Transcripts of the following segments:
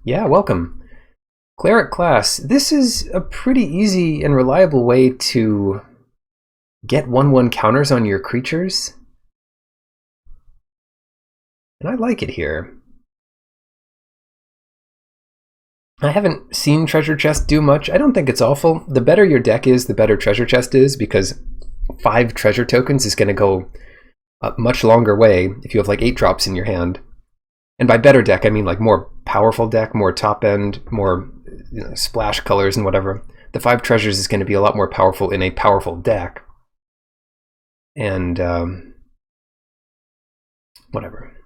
Yeah, welcome. Cleric class. This is a pretty easy and reliable way to get 1/1 counters on your creatures. And I like it here. I haven't seen Treasure Chest do much. I don't think it's awful. The better your deck is, the better Treasure Chest is, because 5 treasure tokens is going to go a much longer way if you have like 8 drops in your hand. And by better deck, I mean like more powerful deck, more top end, more splash colors and whatever. The 5 treasures is going to be a lot more powerful in a powerful deck. And whatever.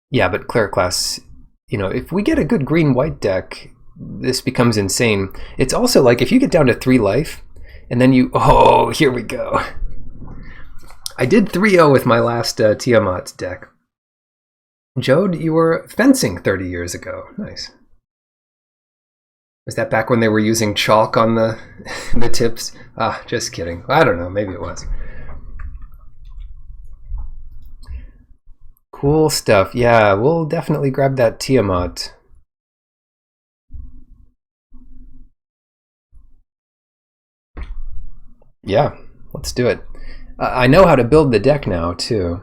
Yeah, but Cleric class, if we get a good green-white deck, this becomes insane. It's also like if you get down to 3 life, and then oh, here we go. I did 3-0 with my last Tiamat deck. Jode, you were fencing 30 years ago. Nice. Was that back when they were using chalk on the the tips? Ah, just kidding. I don't know. Maybe it was. Cool stuff. Yeah, we'll definitely grab that Tiamat. Yeah, let's do it. I know how to build the deck now, too.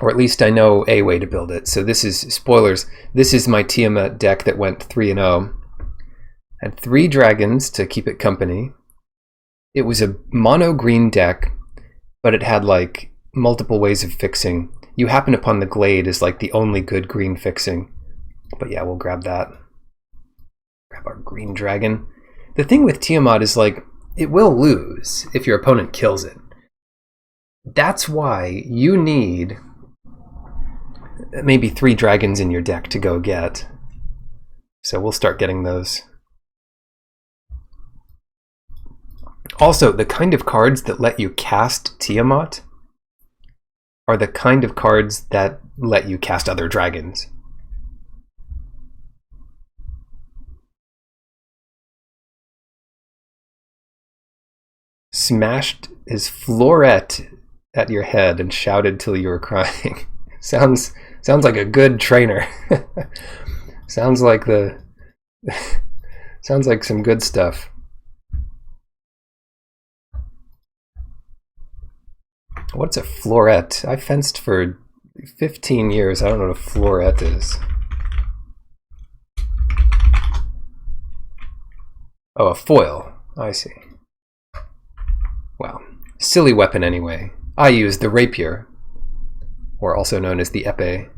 Or at least I know a way to build it. So this is, spoilers, this is my Tiamat deck that went 3-0. Had 3 dragons to keep it company. It was a mono green deck, but it had like multiple ways of fixing. You happen upon the Glade as like the only good green fixing. But yeah, we'll grab that. Grab our green dragon. The thing with Tiamat is like, it will lose if your opponent kills it. That's why you need maybe 3 dragons in your deck to go get. So we'll start getting those. Also, the kind of cards that let you cast Tiamat are the kind of cards that let you cast other dragons. Smashed his floret at your head and shouted till you were crying. Sounds like a good trainer. sounds like some good stuff. What's a floret? I fenced for 15 years. I don't know what a floret is. Oh, a foil. I see. Wow. Silly weapon anyway. I use the rapier, or also known as the épée.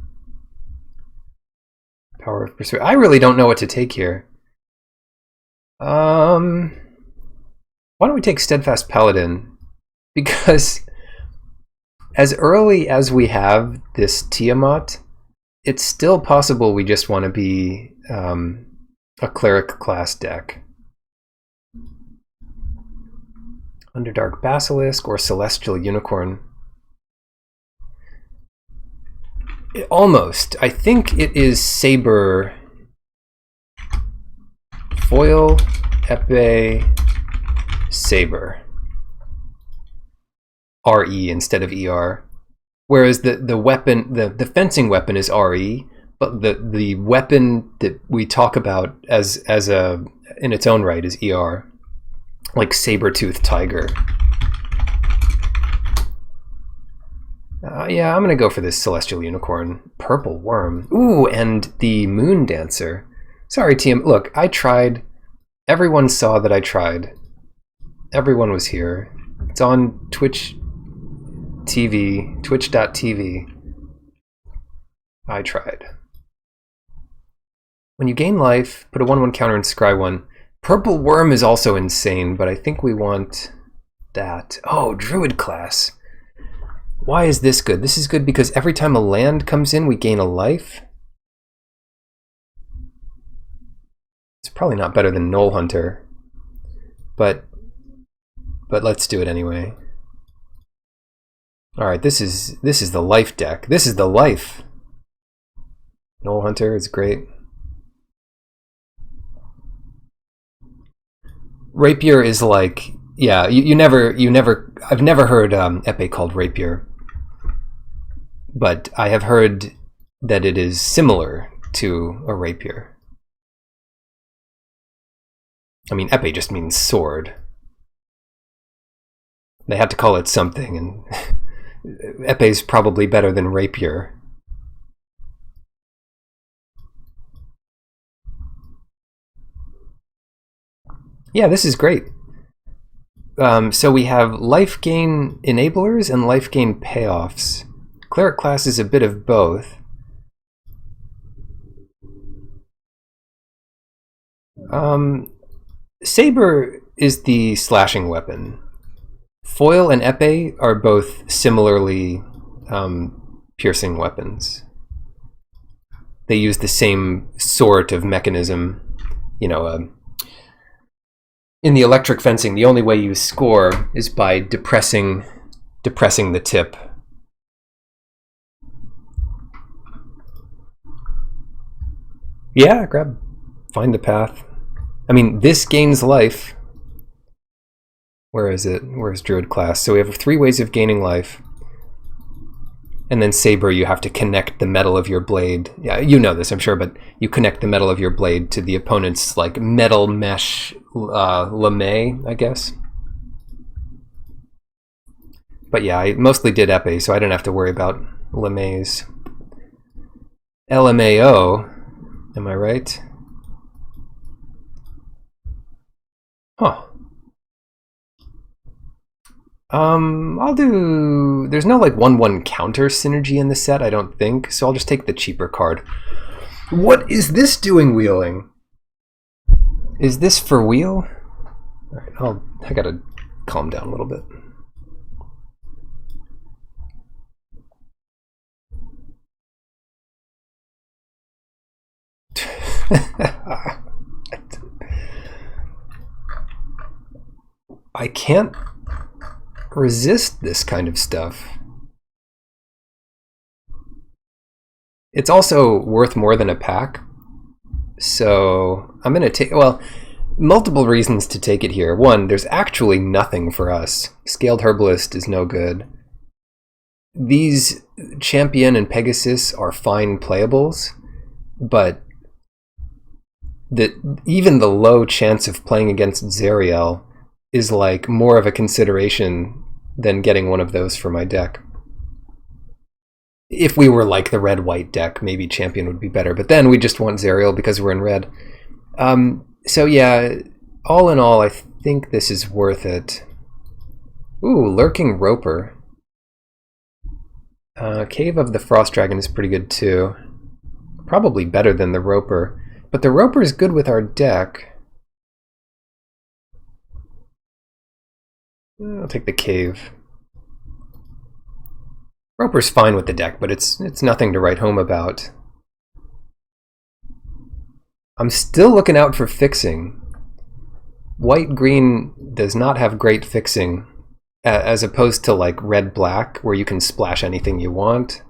Power of pursuit. I really don't know what to take here. Why don't we take Steadfast Paladin? Because as early as we have this Tiamat, it's still possible we just want to be a Cleric class deck. Underdark Basilisk or Celestial Unicorn. Almost. I think it is Saber. Foil, épée, Saber. RE instead of ER. Whereas the weapon, the fencing weapon is RE, but the weapon that we talk about as a in its own right is ER. Like saber-toothed tiger. Yeah, I'm gonna go for this Celestial Unicorn. Purple Worm. Ooh, and the Moon Dancer. Sorry, team. Look, I tried. Everyone saw that I tried. Everyone was here. It's on Twitch TV, twitch.tv. I tried. When you gain life, put a 1/1 counter and scry 1. Purple Worm is also insane, but I think we want that. Oh, Druid class. Why is this good? This is good because every time a land comes in, we gain a life. It's probably not better than Knoll Hunter, but let's do it anyway. All right, this is the life deck. This is the life. Knoll Hunter is great. Rapier is like, yeah, you never, I've never heard épée called Rapier. but I have heard that it is similar to a rapier. I mean, épée just means sword. They had to call it something, and épée's probably better than rapier. Yeah, this is great. So we have life gain enablers and life gain payoffs. Cleric class is a bit of both. Saber is the slashing weapon. Foil and épée are both similarly piercing weapons. They use the same sort of mechanism. You know, in the electric fencing, the only way you score is by depressing the tip. Yeah, find the path. I mean, this gains life. Where is it? Where's Druid class? So we have 3 ways of gaining life. And then Saber, you have to connect the metal of your blade. Yeah, you know this, I'm sure, but you connect the metal of your blade to the opponent's like metal mesh lame, I guess. But yeah, I mostly did épée, so I didn't have to worry about lames. LMAO, am I right? Huh. I'll do... There's no like 1/1 counter synergy in the set, I don't think, so I'll just take the cheaper card. What is this doing wheeling? Is this for wheel? Alright, I gotta calm down a little bit. I can't resist this kind of stuff. It's also worth more than a pack, so I'm gonna take, well, multiple reasons to take it here. One, there's actually nothing for us. Scaled Herbalist is no good. These Champion and Pegasus are fine playables, but even the low chance of playing against Zariel is like more of a consideration than getting one of those for my deck. If we were like the red-white deck, maybe Champion would be better, but then we just want Zariel because we're in red. So yeah, all in all, I think this is worth it. Ooh, Lurking Roper. Cave of the Frost Dragon is pretty good too. Probably better than the Roper, but the Roper is good with our deck. I'll take the Cave. Roper's fine with the deck, but it's nothing to write home about. I'm still looking out for fixing. White-green does not have great fixing, as opposed to like red-black, where you can splash anything you want.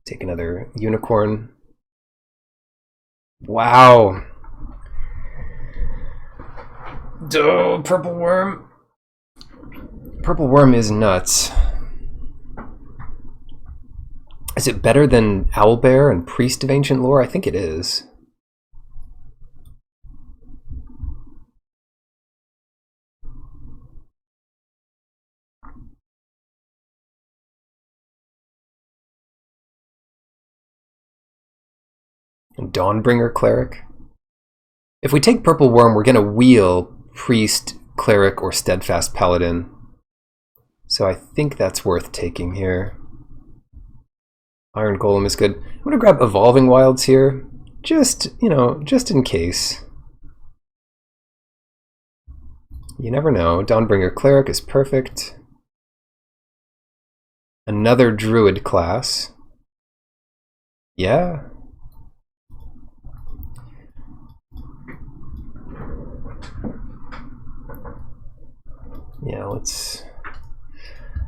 Take another Unicorn. Wow. Oh, Purple Worm. Purple Worm is nuts. Is it better than Owlbear and Priest of Ancient Lore? I think it is. Dawnbringer Cleric. If we take Purple Worm, we're going to wheel Priest, Cleric, or Steadfast Paladin. So I think that's worth taking here. Iron Golem is good. I'm going to grab Evolving Wilds here, just, you know, just in case. You never know. Dawnbringer Cleric is perfect. Another Druid class. Yeah. Yeah,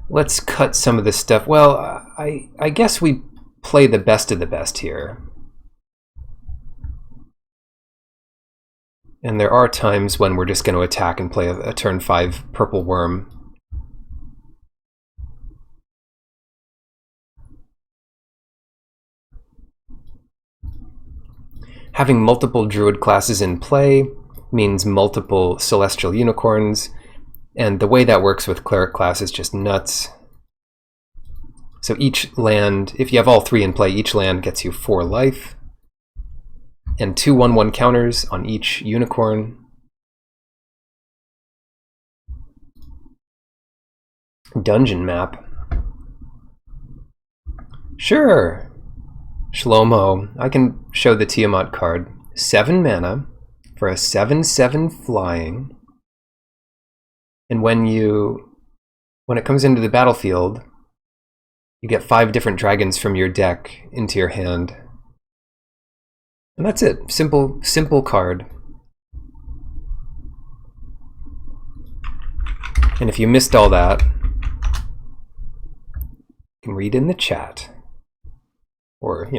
let's cut some of this stuff. Well, I guess we play the best of the best here. And there are times when we're just going to attack and play a turn 5 Purple Worm. Having multiple druid classes in play means multiple celestial unicorns, and the way that works with cleric class is just nuts. So each land, if you have all 3 in play, each land gets you 4 life, and 2 1/1 counters on each unicorn. Dungeon map. Sure. Shlomo, I can show the Tiamat card. 7 mana for a 7/7 flying. And when it comes into the battlefield, you get 5 different dragons from your deck into your hand. And that's it. Simple card. And if you missed all that, you can read in the chat. Or,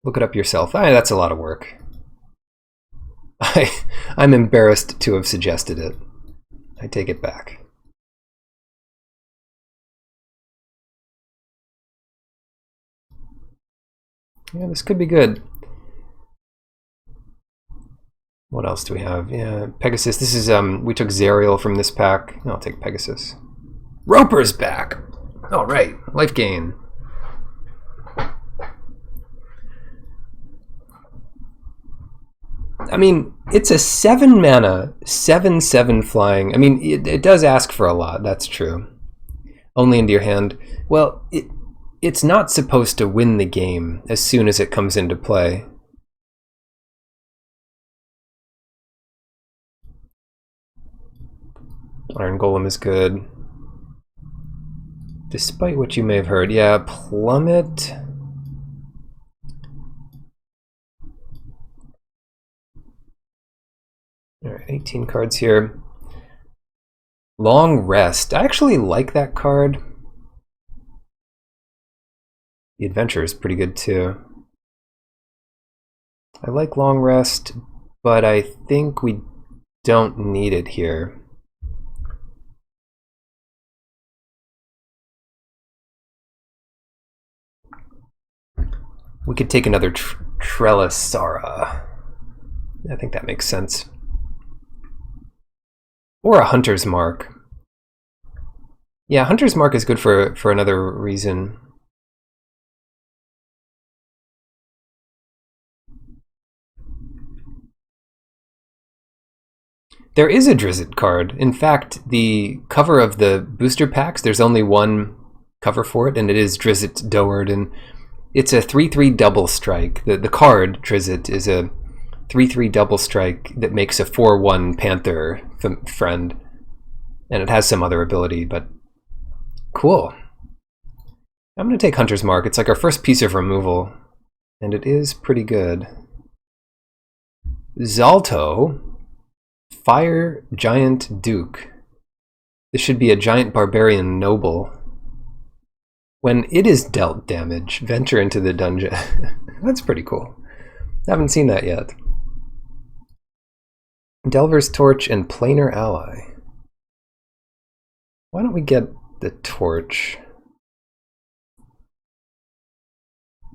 look it up yourself. That's a lot of work. I'm embarrassed to have suggested it. I take it back. Yeah, this could be good. What else do we have? Yeah, Pegasus. This is, we took Zerial from this pack. I'll take Pegasus. Roper's back! All right, life gain. I mean, it's a 7 mana, 7/7 flying. I mean, it does ask for a lot, that's true. Only into your hand. Well, it's not supposed to win the game as soon as it comes into play. Iron Golem is good. Despite what you may have heard. Yeah, Plummet. Alright, 18 cards here. Long Rest. I actually like that card. The Adventure is pretty good too. I like Long Rest, but I think we don't need it here. We could take another Trellisara. I think that makes sense. Or a Hunter's Mark. Yeah, Hunter's Mark is good for another reason. There is a Drizzt card. In fact, the cover of the booster packs, there's only one cover for it, and it is Drizzt Doered, and it's a 3/3 double strike. The card, Drizzt, is a 3/3 double strike that makes a 4/1 Panther friend. And it has some other ability, but cool. I'm going to take Hunter's Mark. It's like our first piece of removal, and it is pretty good. Zalto, Fire Giant Duke. This should be a giant barbarian noble. When it is dealt damage, venture into the dungeon. That's pretty cool. Haven't seen that yet. Delver's Torch and Planar Ally. Why don't we get the Torch?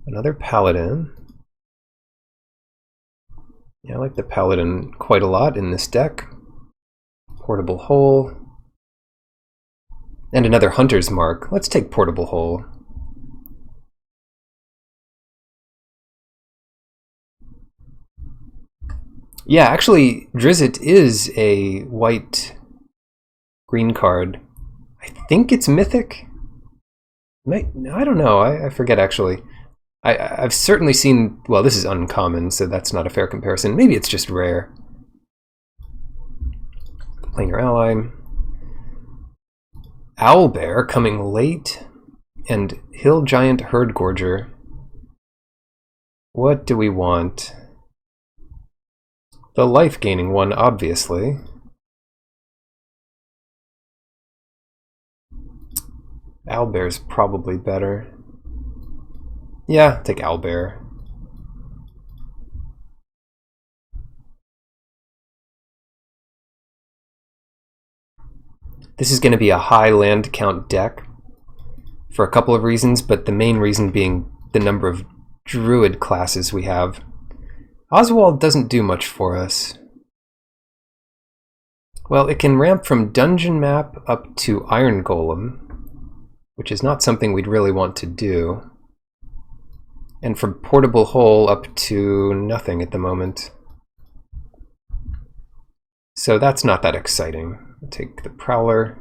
Another Paladin. Yeah, I like the Paladin quite a lot in this deck. Portable Hole. And another Hunter's Mark. Let's take Portable Hole. Yeah, actually, Drizzt is a white-green card. I think it's Mythic? I don't know. I forget, actually. I've certainly seen... Well, this is uncommon, so that's not a fair comparison. Maybe it's just rare. Planar Ally. Owlbear coming late. And Hill Giant Herdgorger. What do we want? The life-gaining one, obviously. Owlbear's probably better. Yeah, take Owlbear. This is going to be a high land count deck for a couple of reasons, but the main reason being the number of druid classes we have. Oswald doesn't do much for us. Well, it can ramp from Dungeon Map up to Iron Golem, which is not something we'd really want to do. And from Portable Hole up to nothing at the moment. So that's not that exciting. I'll take the Prowler.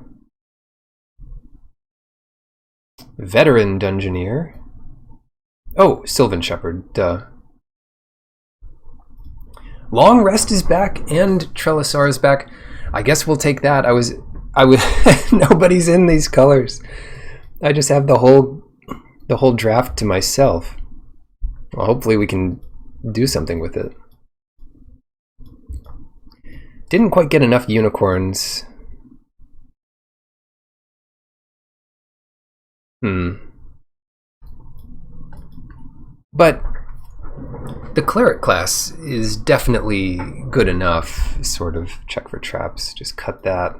Veteran Dungeoneer. Oh, Sylvan Shepherd, duh. Long Rest is back and Trellisar is back. I guess we'll take that. I was nobody's in these colors. I just have the whole draft to myself. Well, hopefully we can do something with it. Didn't quite get enough unicorns. But the cleric class is definitely good enough. Sort of check for traps. Just cut that.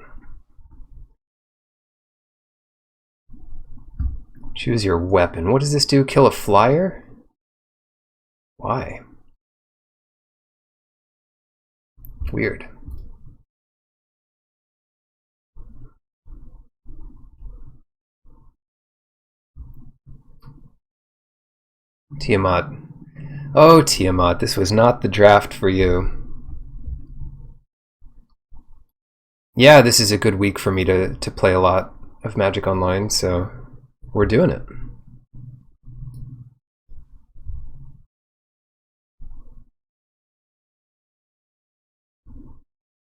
Choose your weapon. What does this do? Kill a flyer? Why? Weird. Tiamat. Oh, Tiamat, this was not the draft for you. Yeah, this is a good week for me to play a lot of Magic Online, so we're doing it.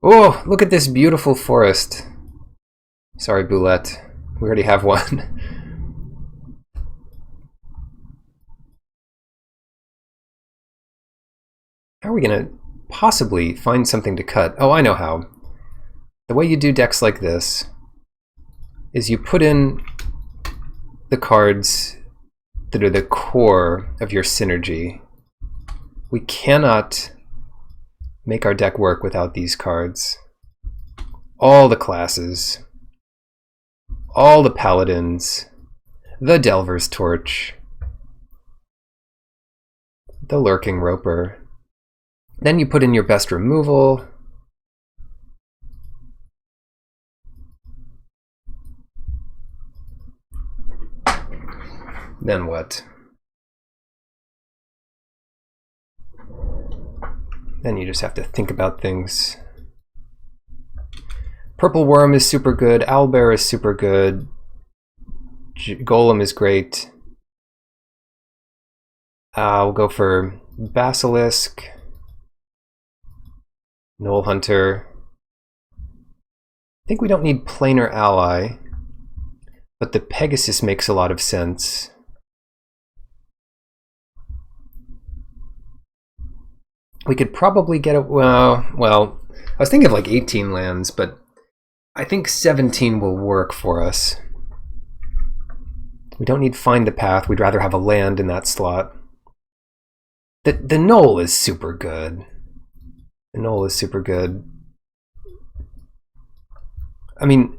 Oh, look at this beautiful forest. Sorry, Boulette. We already have one. How are we going to possibly find something to cut? Oh, I know how. The way you do decks like this is you put in the cards that are the core of your synergy. We cannot make our deck work without these cards. All the classes, all the paladins, the Delver's Torch, the Lurking Roper. Then you put in your best removal. Then what? Then you just have to think about things. Purple Worm is super good. Owlbear is super good. Golem is great. We'll go for Basilisk. Knoll Hunter. I think we don't need Planar Ally, but the Pegasus makes a lot of sense. We could probably get a, well, I was thinking of like 18 lands, but I think 17 will work for us. We don't need Find the Path. We'd rather have a land in that slot. The Knoll is super good. The Knoll is super good. I mean,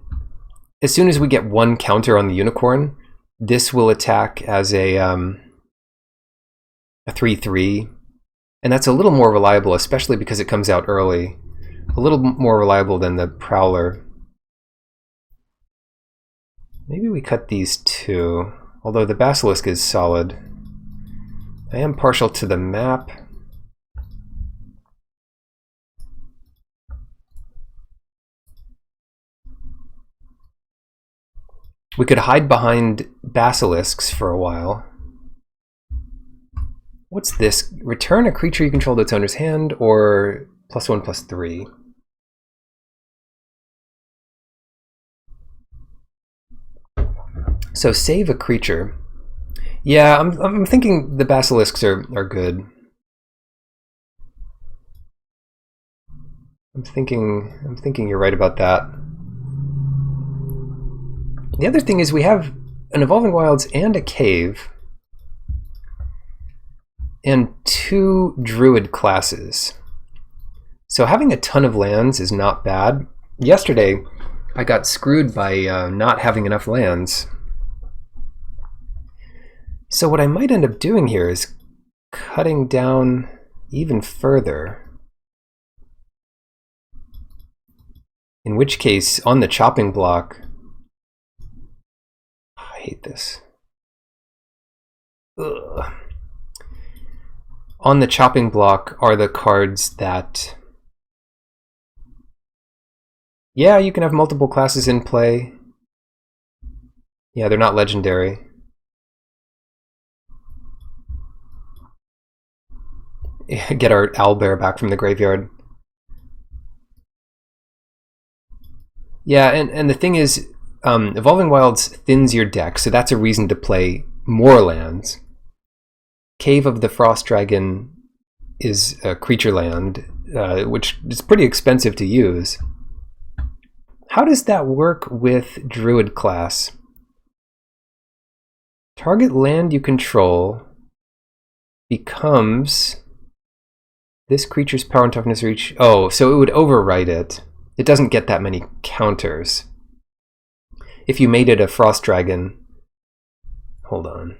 as soon as we get one counter on the Unicorn, this will attack as a 3/3, and that's a little more reliable, especially because it comes out early. A little more reliable than the Prowler. Maybe we cut these two, although the Basilisk is solid. I am partial to the map. We could hide behind basilisks for a while. What's this? Return a creature you control to its owner's hand, or +1/+3. So save a creature. Yeah, I'm thinking the basilisks are good. I'm thinking you're right about that. The other thing is we have an Evolving Wilds and a Cave and 2 Druid classes. So having a ton of lands is not bad. Yesterday, I got screwed by not having enough lands. So what I might end up doing here is cutting down even further. In which case, on the chopping block, I hate this. Ugh. On the chopping block are the cards that, yeah, you can have multiple classes in play. Yeah, they're not legendary. Get our owlbear back from the graveyard. Yeah, and the thing is, Evolving Wilds thins your deck, so that's a reason to play more lands. Cave of the Frost Dragon is a creature land, which is pretty expensive to use. How does that work with Druid class? Target land you control becomes this creature's power and toughness reach. Oh, so it would overwrite it. It doesn't get that many counters. If you made it a Frost Dragon, hold on.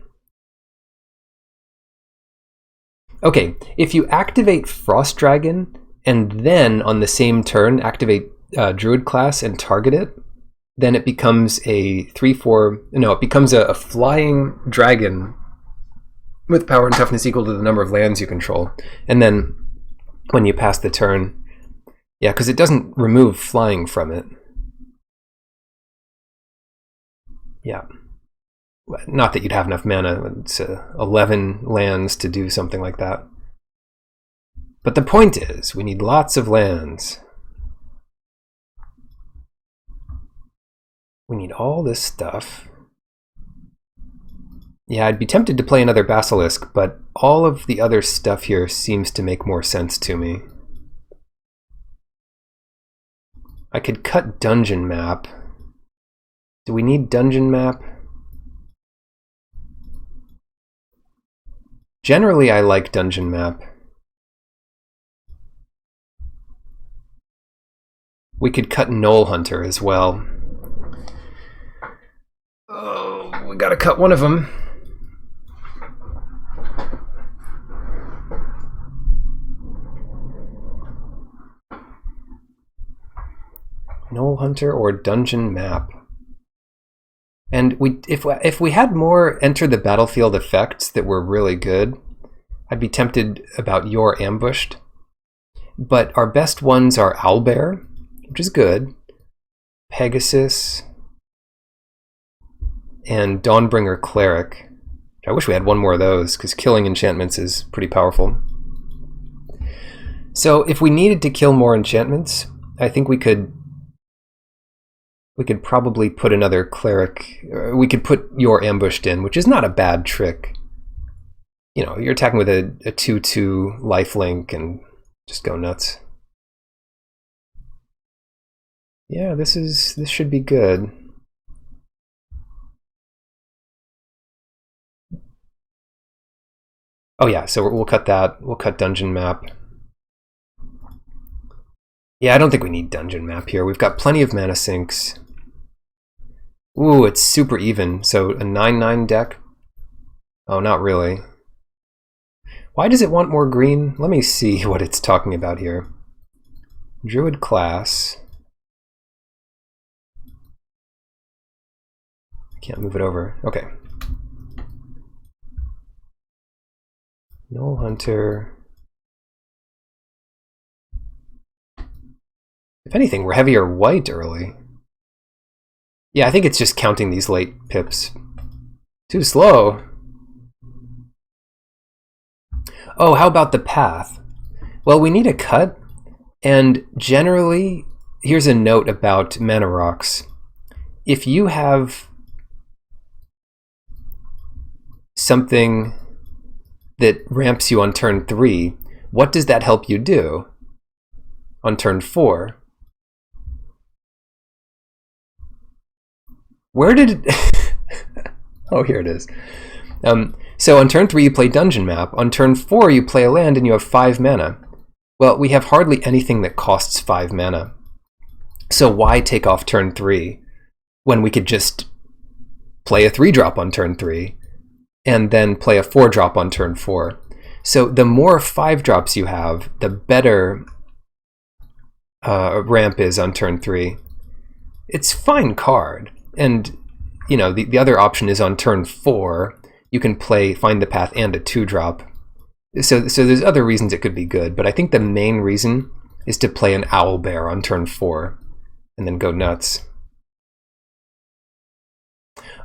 Okay, if you activate Frost Dragon and then on the same turn activate Druid class and target it, then it becomes a 3/4. No, it becomes a flying dragon with power and toughness equal to the number of lands you control. And then when you pass the turn, yeah, because it doesn't remove flying from it. Yeah. Not that you'd have enough mana. It's 11 lands to do something like that. But the point is, we need lots of lands. We need all this stuff. Yeah, I'd be tempted to play another Basilisk, but all of the other stuff here seems to make more sense to me. I could cut Dungeon Map. Do we need Dungeon Map? Generally, I like Dungeon Map. We could cut Knoll Hunter as well. Oh, we gotta cut one of them. Knoll Hunter or Dungeon Map. And if we had more Enter the Battlefield effects that were really good, I'd be tempted about You're Ambushed. But our best ones are Owlbear, which is good, Pegasus, and Dawnbringer Cleric. I wish we had one more of those, because killing enchantments is pretty powerful. So if we needed to kill more enchantments, I think we could probably put another Cleric. We could put You're Ambushed in, which is not a bad trick. You know, you're attacking with a 2/2 lifelink and just go nuts. Yeah, this should be good. Oh yeah, so we'll cut that. We'll cut Dungeon Map. Yeah, I don't think we need Dungeon Map here. We've got plenty of mana sinks. Ooh, it's super even. So a 9/9 deck? Oh, not really. Why does it want more green? Let me see what it's talking about here. Druid class. Can't move it over. Okay. Knoll Hunter. If anything, we're heavier white early. Yeah, I think it's just counting these late pips. Too slow. Oh, how about the path? Well, we need a cut, and generally, here's a note about mana rocks. If you have something that ramps you on turn 3, what does that help you do on turn 4? Where did it... Oh, here it is. So on turn 3 you play Dungeon Map. On turn 4 you play a land and you have 5 mana. Well, we have hardly anything that costs 5 mana. So why take off turn 3 when we could just play a 3-drop on turn 3 and then play a 4-drop on turn 4? So the more 5-drops you have, the better ramp is on turn 3. It's fine card, and you know the other option is on turn 4. You can play Find the Path and a 2-drop. So there's other reasons it could be good, but I think the main reason is to play an Owlbear on turn 4 and then go nuts.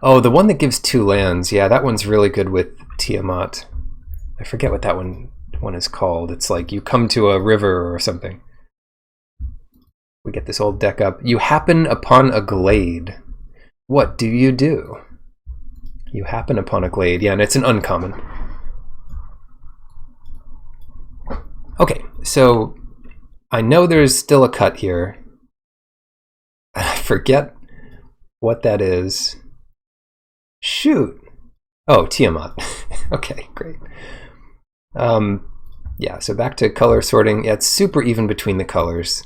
Oh, the one that gives 2 lands, yeah, that one's really good with Tiamat. I forget what that one is called. It's like you come to a river or something. We get this old deck up. You happen upon a glade. What do? You happen upon a glade. Yeah, and it's an uncommon. Okay, so I know there's still a cut here. I forget what that is. Shoot. Oh, Tiamat. Okay, great. Yeah, so back to color sorting. Yeah, it's super even between the colors.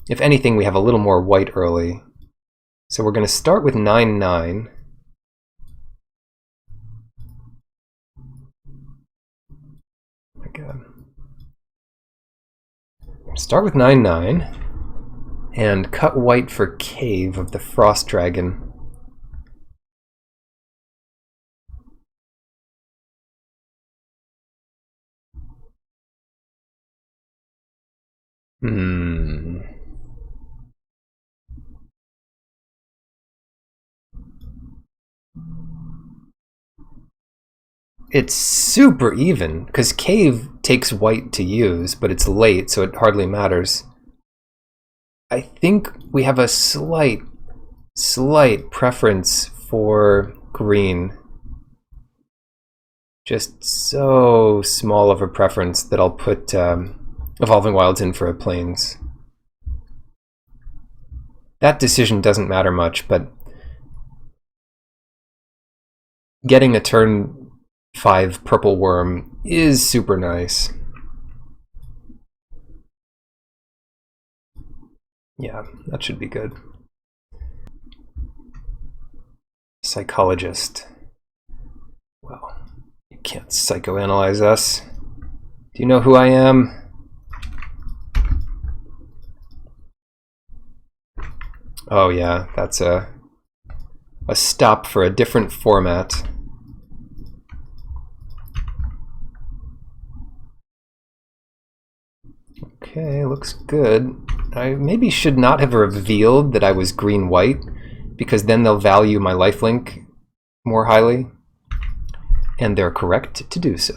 If anything, we have a little more white early. So we're going to start with 9/9. Oh my God. Start with 9/9 and cut white for Cave of the Frost Dragon. It's super even, because Cave takes white to use, but it's late, so it hardly matters. I think we have a slight preference for green. Just so small of a preference that I'll put Evolving Wilds in for a Plains. That decision doesn't matter much, but getting a turn 5 purple worm is super nice. Yeah, that should be good. Psychologist. Well, you can't psychoanalyze us. Do you know who I am? Oh yeah, that's a stop for a different format. Okay, looks good. I maybe should not have revealed that I was green-white, because then they'll value my lifelink more highly, and they're correct to do so.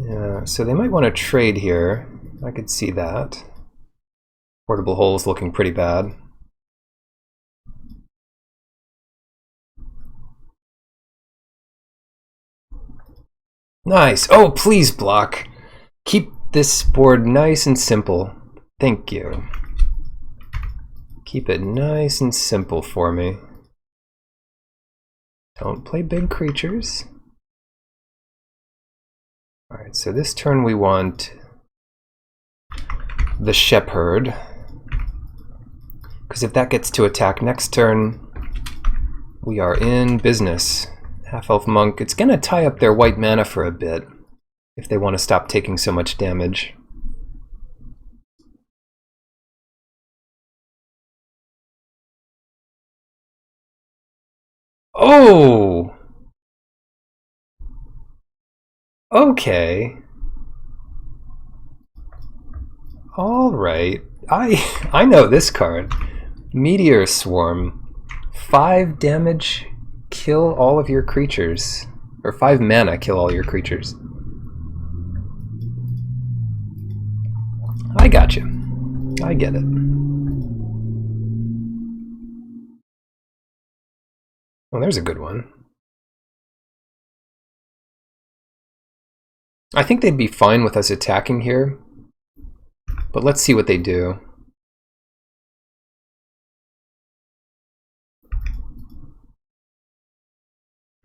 Yeah, so they might want to trade here. I could see that. Portable Hole's looking pretty bad. Nice. Oh, please block. Keep this board nice and simple. Thank you. Keep it nice and simple for me. Don't play big creatures. Alright, so this turn we want the Shepherd, because if that gets to attack next turn, we are in business. Half-Elf Monk, it's going to tie up their white mana for a bit, if they want to stop taking so much damage. Oh! Okay. Alright. I know this card. Meteor Swarm. 5 damage, kill all of your creatures. Or 5 mana, kill all your creatures. I got you. I get it. Well, there's a good one. I think they'd be fine with us attacking here, but let's see what they do.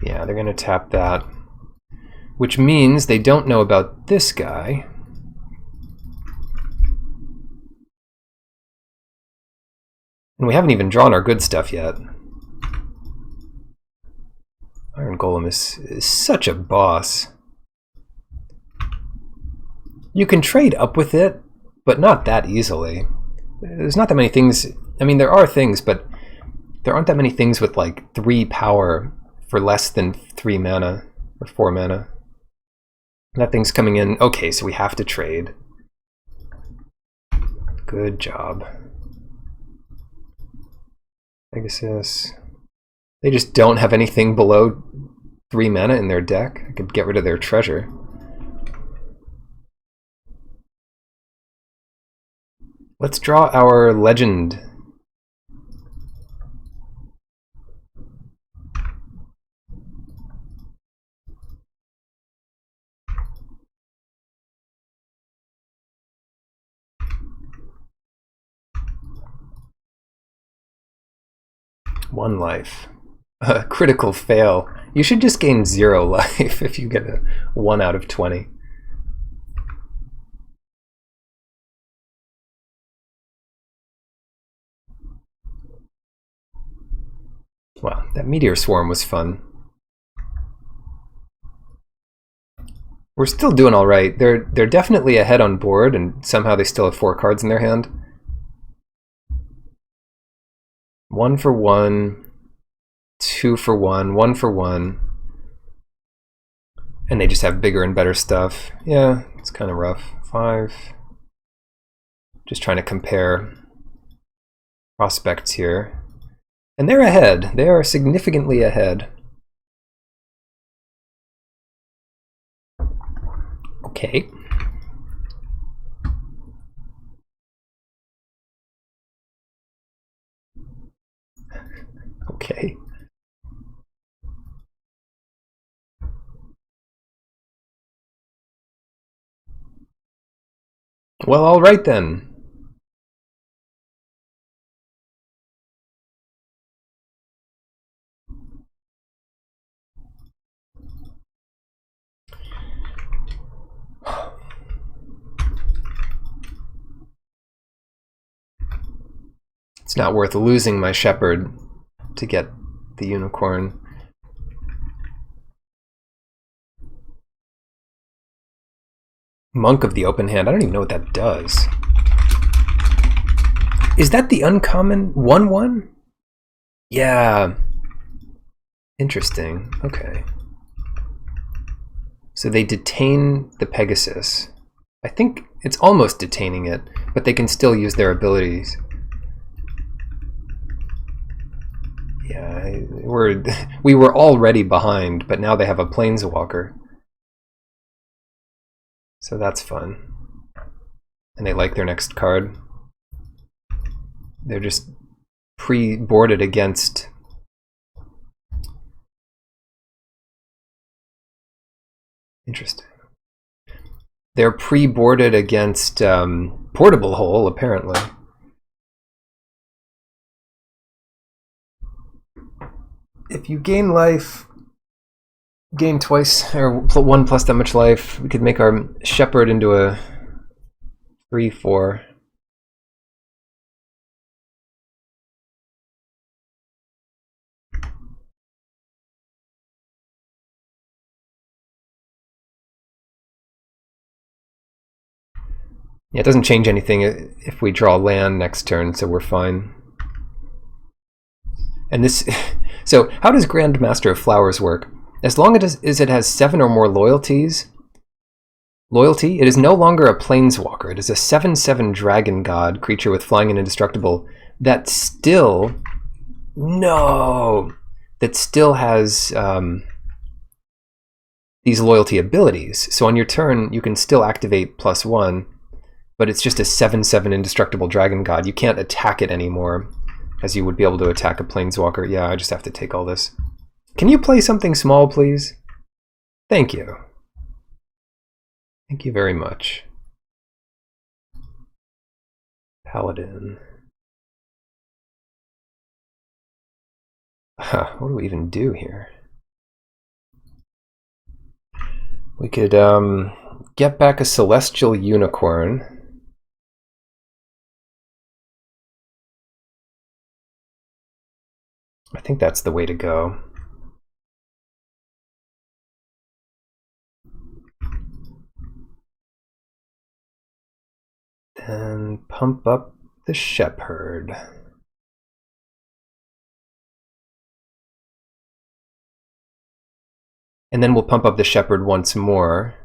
Yeah, they're going to tap that, which means they don't know about this guy. And we haven't even drawn our good stuff yet. Iron Golem is such a boss. You can trade up with it, but not that easily. There's not that many things. I mean, there are things, but there aren't that many things with like 3 power for less than 3 mana or 4 mana. That thing's coming in. Okay, so we have to trade. Good job. Pegasus. They just don't have anything below 3 mana in their deck. I could get rid of their treasure. Let's draw our legend. One life. A critical fail. You should just gain 0 life if you get a 1 out of 20. Wow, that meteor swarm was fun. We're still doing all right. They're definitely ahead on board, and somehow they still have 4 cards in their hand. 1 for 1, 2 for 1, 1 for 1. And they just have bigger and better stuff. Yeah, it's kind of rough. 5. Just trying to compare prospects here. And they're ahead. They are significantly ahead. Okay. Okay. Well, all right then. It's not worth losing my shepherd to get the unicorn. Monk of the Open Hand. I don't even know what that does. Is that the uncommon 1/1? Yeah. Interesting. Okay. So they detain the Pegasus. I think it's almost detaining it, but they can still use their abilities. Yeah, we were already behind, but now they have a Planeswalker. So that's fun. And they like their next card. They're just pre-boarded against... Interesting. They're pre-boarded against Portable Hole, apparently. If you gain life, gain twice, or 1 plus that much life, we could make our shepherd into a 3/4. Yeah, it doesn't change anything if we draw land next turn, so we're fine. And this, so how does Grandmaster of Flowers work? As long as it has 7 or more loyalty, it is no longer a planeswalker. It is a 7/7 dragon god creature with flying and indestructible that still, that still has these loyalty abilities. So on your turn, you can still activate +1, but it's just a 7/7 indestructible dragon god. You can't attack it anymore, as you would be able to attack a planeswalker. Yeah, I just have to take all this. Can you play something small, please? Thank you. Thank you very much. Paladin. What do we even do here? We could get back a Celestial Unicorn. I think that's the way to go. And pump up the shepherd. And then we'll pump up the shepherd once more.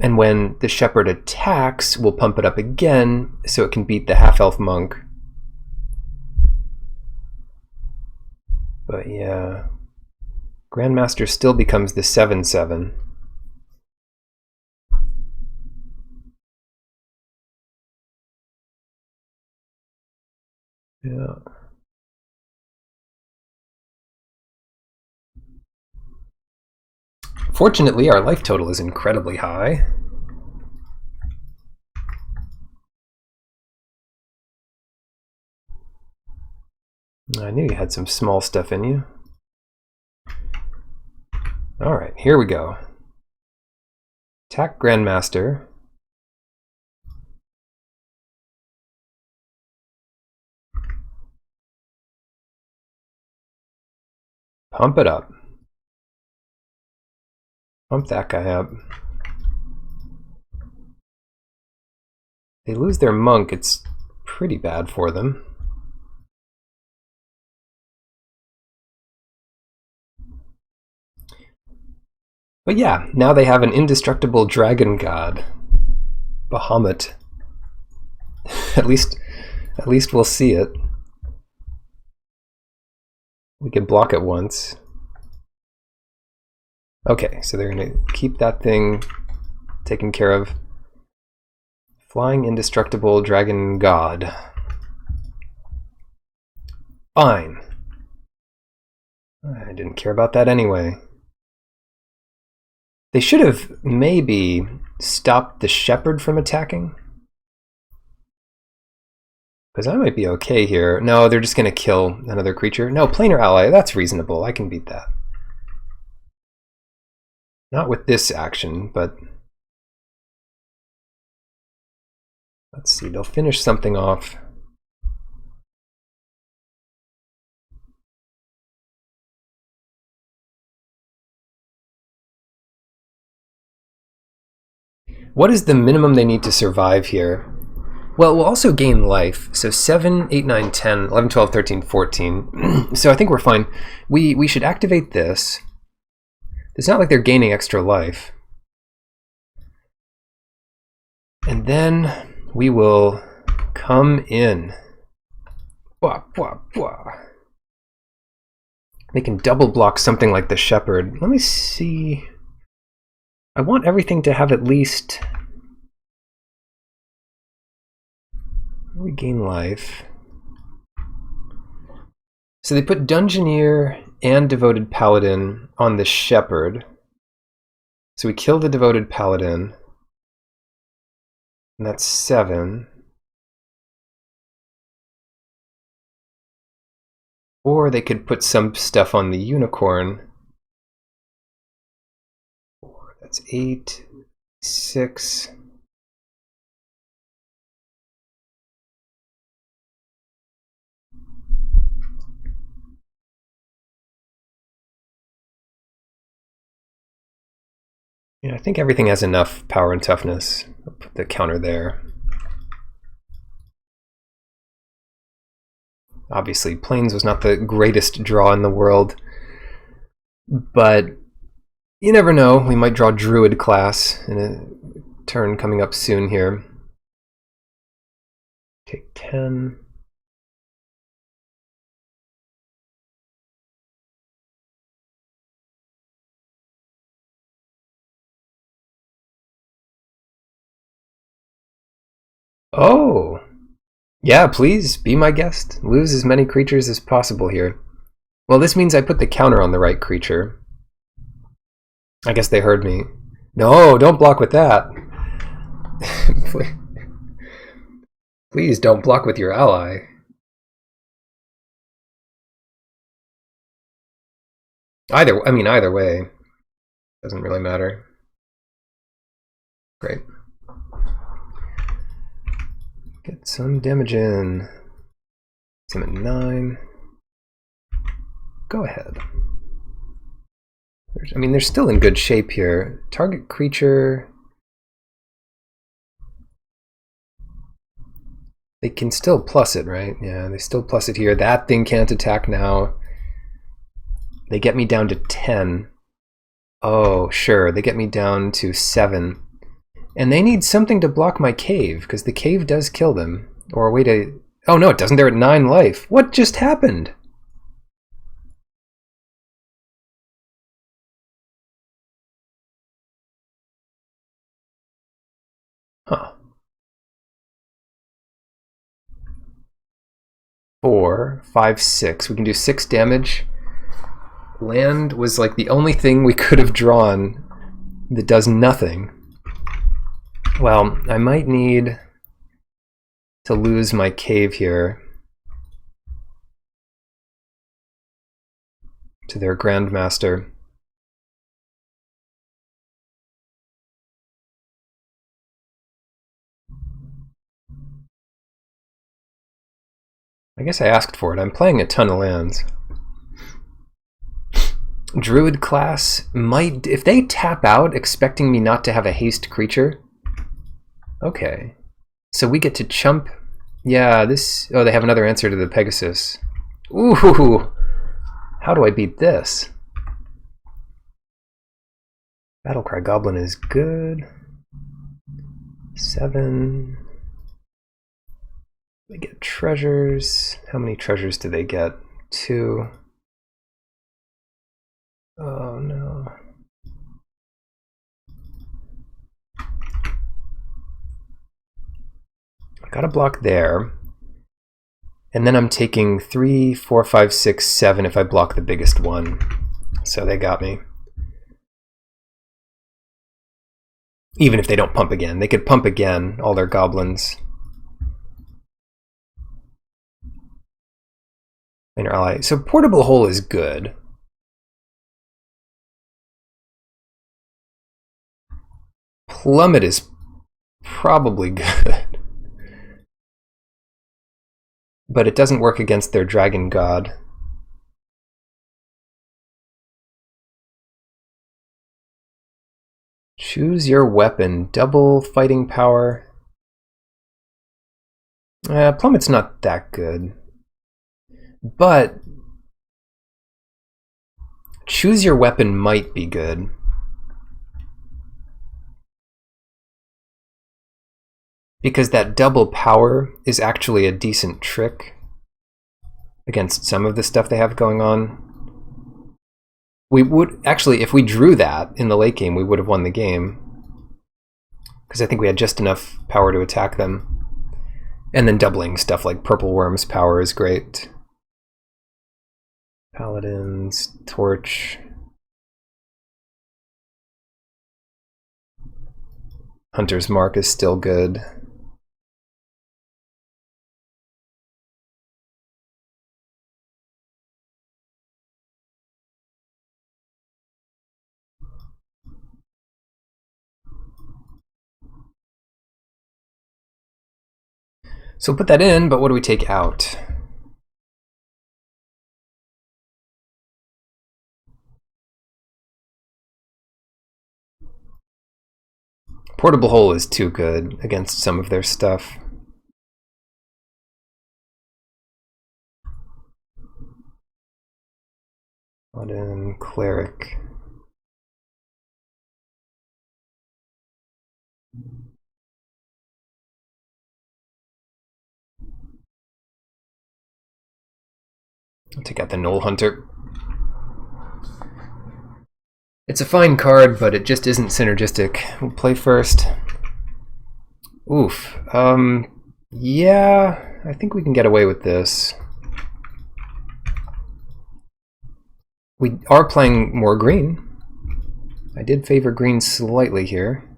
And when the shepherd attacks, we'll pump it up again so it can beat the half-elf monk. But yeah, Grandmaster still becomes the 7/7. Yeah. Fortunately, our life total is incredibly high. I knew you had some small stuff in you. Alright, here we go. Attack Grandmaster. Pump it up. Pump that guy up. They lose their monk, it's pretty bad for them. But yeah, now they have an indestructible dragon god. Bahamut. At least we'll see it. We can block it once. Okay, so they're gonna keep that thing taken care of. Flying indestructible dragon god. Fine. I didn't care about that anyway. They should have maybe stopped the shepherd from attacking. Because I might be okay here. No, they're just going to kill another creature. No, planar ally, that's reasonable. I can beat that. Not with this action, but... let's see, they'll finish something off. What is the minimum they need to survive here? Well, we'll also gain life. So 7, 8, 9, 10, 11, 12, 13, 14. So I think we're fine. We should activate this. It's not like they're gaining extra life. And then we will come in. Bwah, bwah, bwah. They can double block something like the shepherd. Let me see. I want everything to have at least... we gain life. So they put Dungeoneer and Devoted Paladin on the shepherd. So we kill the Devoted Paladin. And that's 7. Or they could put some stuff on the Unicorn. That's 8, 6. Yeah, I think everything has enough power and toughness. I'll put the counter there. Obviously, Plains was not the greatest draw in the world, but you never know. We might draw Druid class in a turn coming up soon here. Take 10. Oh! Yeah, please, be my guest. Lose as many creatures as possible here. Well, this means I put the counter on the right creature. I guess they heard me. No, don't block with that. Please don't block with your ally. Either way. Doesn't really matter. Great. Get some damage in. See him at 9. Go ahead. I mean, they're still in good shape here. Target creature... They can still plus it, right? Yeah, they still plus it here. That thing can't attack now. They get me down to 10. Oh, sure, they get me down to 7. And they need something to block my cave, because the cave does kill them. Or a way to... Oh no, it doesn't. They're at 9 life. What just happened? Huh. 4, 5, 6. We can do 6 damage. Land was like the only thing we could have drawn that does nothing. Well, I might need to lose my cave here to their Grandmaster. I guess I asked for it. I'm playing a ton of lands. Druid class might... If they tap out expecting me not to have a haste creature... Okay. So we get to chump... Yeah, this... Oh, they have another answer to the Pegasus. Ooh! How do I beat this? Battlecry Goblin is good. 7... They get treasures. How many treasures do they get? 2. Oh no. I got a block there. And then I'm taking 3, 4, 5, 6, 7 if I block the biggest one. So they got me. Even if they don't pump again. They could pump again, all their goblins. Inner ally. So Portable Hole is good. Plummet is probably good. But it doesn't work against their Dragon God. Choose your weapon. Double fighting power. Plummet's not that good. But choose your weapon might be good. Because that double power is actually a decent trick against some of the stuff they have going on. We would actually, if we drew that in the late game, we would have won the game. Because I think we had just enough power to attack them. And then doubling stuff like Purple Worm's power is great. Paladins, Torch. Hunter's Mark is still good. So put that in, but what do we take out? Portable Hole is too good against some of their stuff. Paladin, Cleric. I'll take out the Knoll Hunter. It's a fine card, but it just isn't synergistic. We'll play first. Oof. Yeah, I think we can get away with this. We are playing more green. I did favor green slightly here.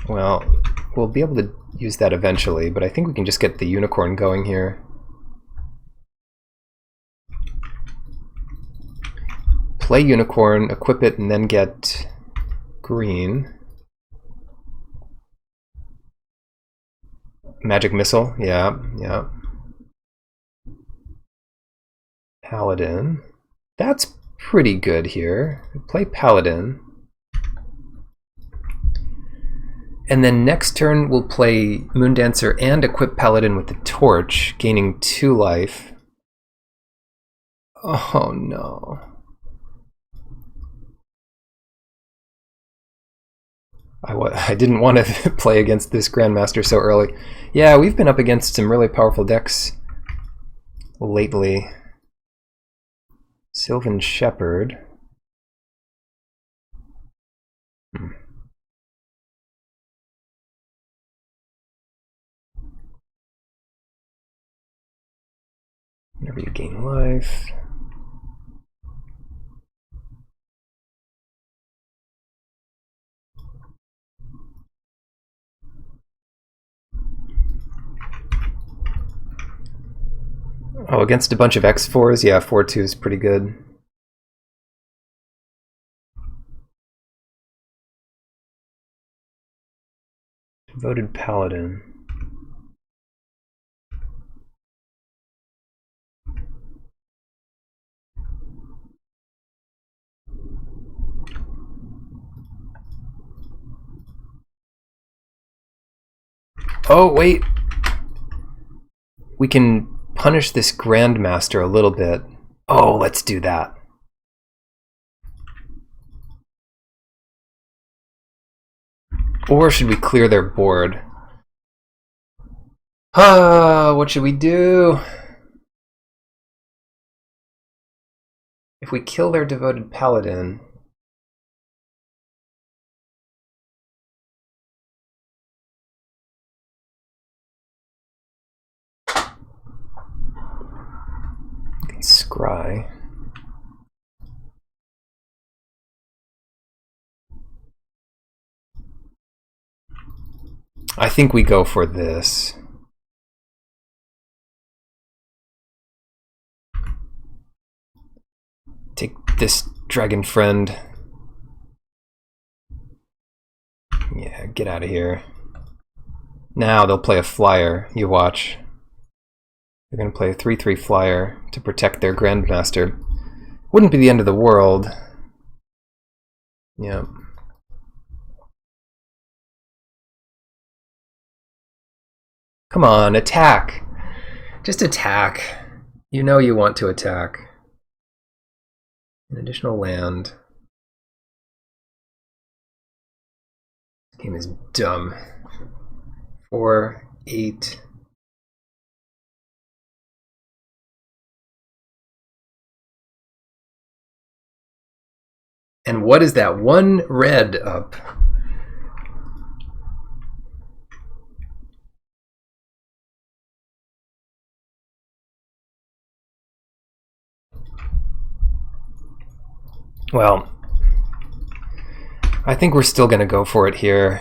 Well, we'll be able to use that eventually, but I think we can just get the unicorn going here. Play unicorn, equip it, and then get green. Magic missile, yeah, yeah. Paladin. That's pretty good here. Play Paladin. And then next turn we'll play Moondancer and equip Paladin with the torch, gaining 2 life. Oh no. I didn't want to play against this Grandmaster so early. Yeah, we've been up against some really powerful decks lately. Sylvan Shepherd. Whenever you gain life. Oh, against a bunch of X4s? Yeah, 4-2 is pretty good. Devoted Paladin. Oh, wait! We can punish this Grandmaster a little bit. Oh, let's do that. Or should we clear their board? What should we do? If we kill their Devoted Paladin... Scry. I think we go for this. Take this dragon friend. Yeah, get out of here. Now they'll play a flyer, you watch. They're going to play a 3/3 flyer to protect their Grandmaster. Wouldn't be the end of the world. Yeah. Come on, attack! Just attack. You know you want to attack. An additional land. This game is dumb. 4, 8... And what is that? 1 red up. Well, I think we're still going to go for it here.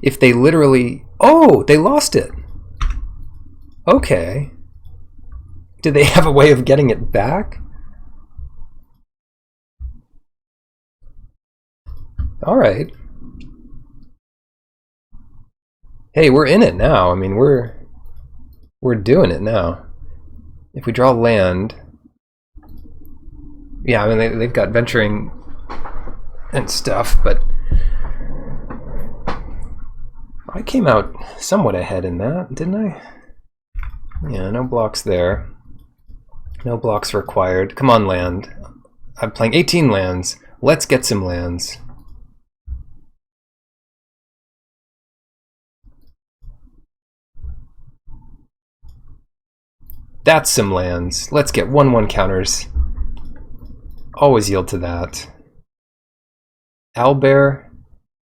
If they literally... Oh, they lost it. Okay. Do they have a way of getting it back? All right. Hey, we're in it now. I mean, we're doing it now. If we draw land, yeah, I mean they've got venturing and stuff, but I came out somewhat ahead in that, didn't I? Yeah, no blocks there. No blocks required. Come on, land. I'm playing 18 lands. Let's get some lands. That's some lands. Let's get 1/1 counters. Always yield to that. Owlbear?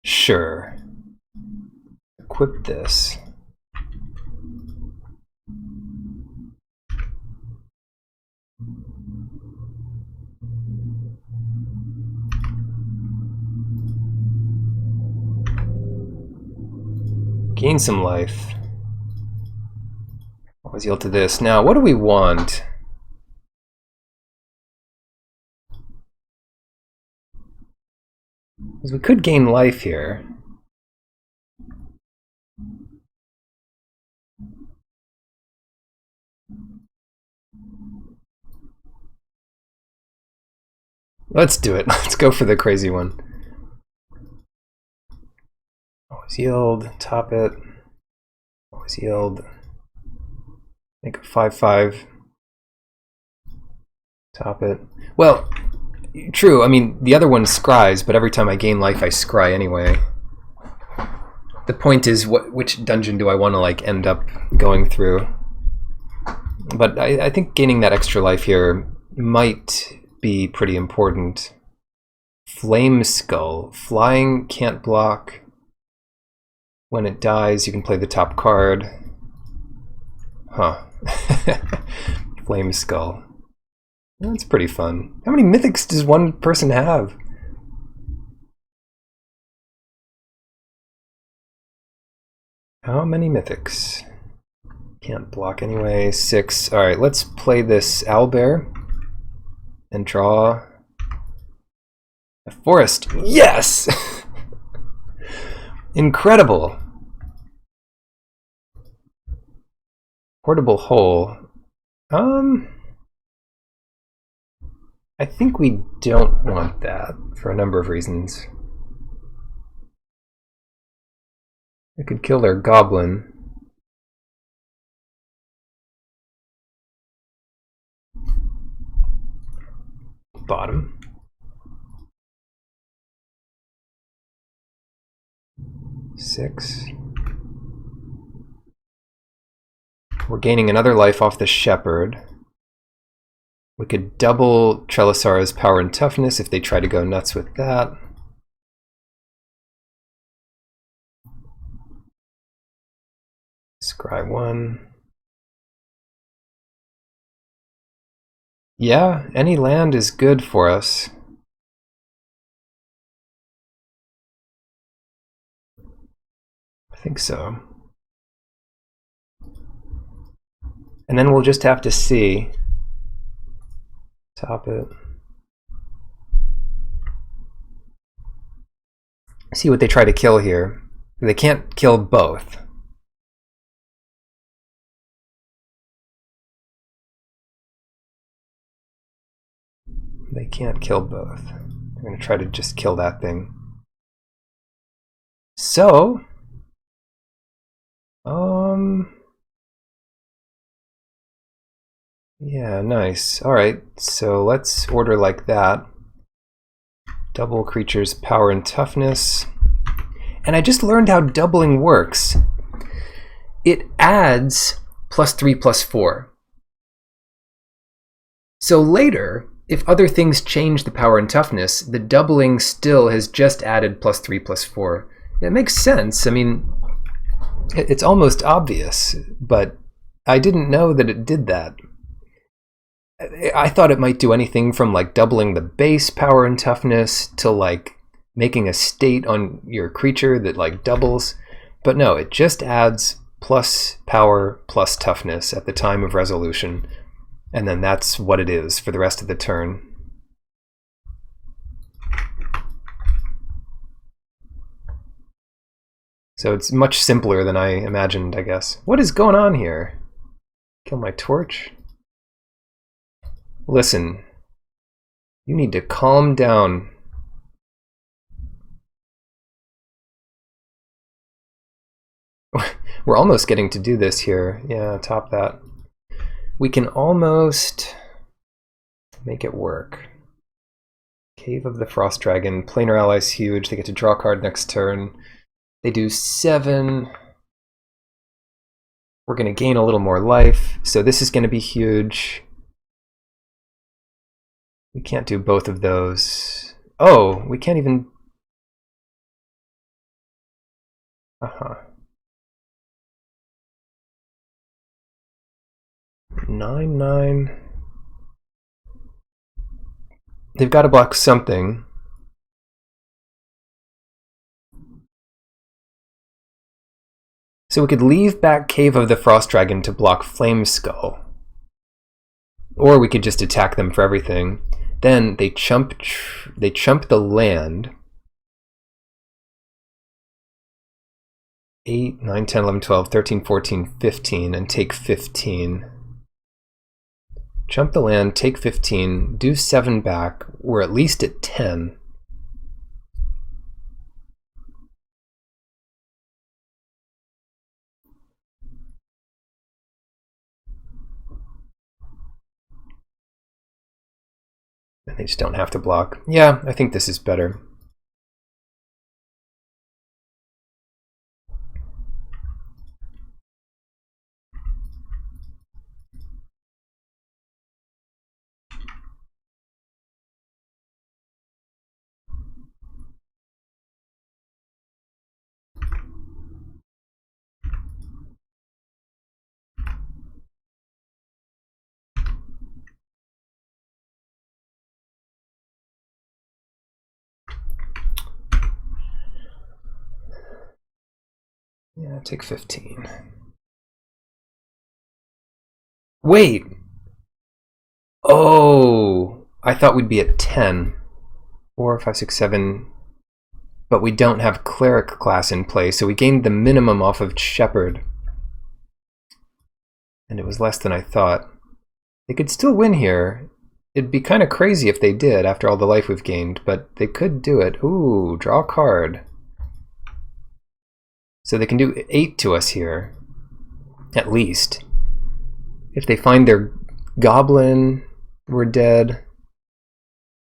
Sure. Equip this. Gain some life. Always yield to this. Now, what do we want? Because we could gain life here. Let's do it. Let's go for the crazy one. Always yield, top it. Always yield. Make a 5/5. Top it. Well, true. I mean, the other one scries, but every time I gain life, I scry anyway. The point is, which dungeon do I want to like end up going through? But I think gaining that extra life here might be pretty important. Flame Skull. Flying can't block. When it dies, you can play the top card. Huh. Flame Skull. That's pretty fun. How many mythics does one person have? How many mythics? Can't block anyway. 6. Alright, let's play this owlbear and draw a forest. Yes! Incredible! Portable hole. I think we don't want that for a number of reasons. We could kill their goblin. Bottom. Six. We're gaining another life off the shepherd. We could double Trelisara's power and toughness if they try to go nuts with that. Scry 1. Yeah, any land is good for us. I think so. And then we'll just have to see. Top it. See what they try to kill here. They can't kill both. They can't kill both. They're going to try to just kill that thing. So, yeah, nice. Alright, so let's order like that. Double creatures' power and toughness. And I just learned how doubling works. It adds +3/+4. So later, if other things change the power and toughness, the doubling still has just added +3/+4. It makes sense. I mean, it's almost obvious, but I didn't know that it did that. I thought it might do anything from like doubling the base power and toughness to like making a state on your creature that like doubles. But no, it just adds plus power plus toughness at the time of resolution. And then that's what it is for the rest of the turn. So it's much simpler than I imagined, I guess. What is going on here? Kill my torch? Listen, you need to calm down. We're almost getting to do this here. Yeah, top that. We can almost make it work. Cave of the Frost Dragon. Planar ally's huge. They get to draw a card next turn. They do 7. We're going to gain a little more life. So this is going to be huge. We can't do both of those. Oh, we can't even... Uh-huh. 9/9. They've got to block something. So we could leave back Cave of the Frost Dragon to block Flame Skull. Or we could just attack them for everything. Then they chump the land. 8, 9, 10, 11, 12, 13, 14, 15, and take 15. Jump the land, take 15, do 7 back. We're at least at 10. And they just don't have to block. Yeah, I think this is better. Yeah, take 15. Wait! Oh! I thought we'd be at 10. 4, 5, 6, 7. But we don't have Cleric class in play, so we gained the minimum off of Shepherd. And it was less than I thought. They could still win here. It'd be kind of crazy if they did, after all the life we've gained, but they could do it. Ooh, draw a card. So they can do 8 to us here, at least. If they find their goblin, we're dead.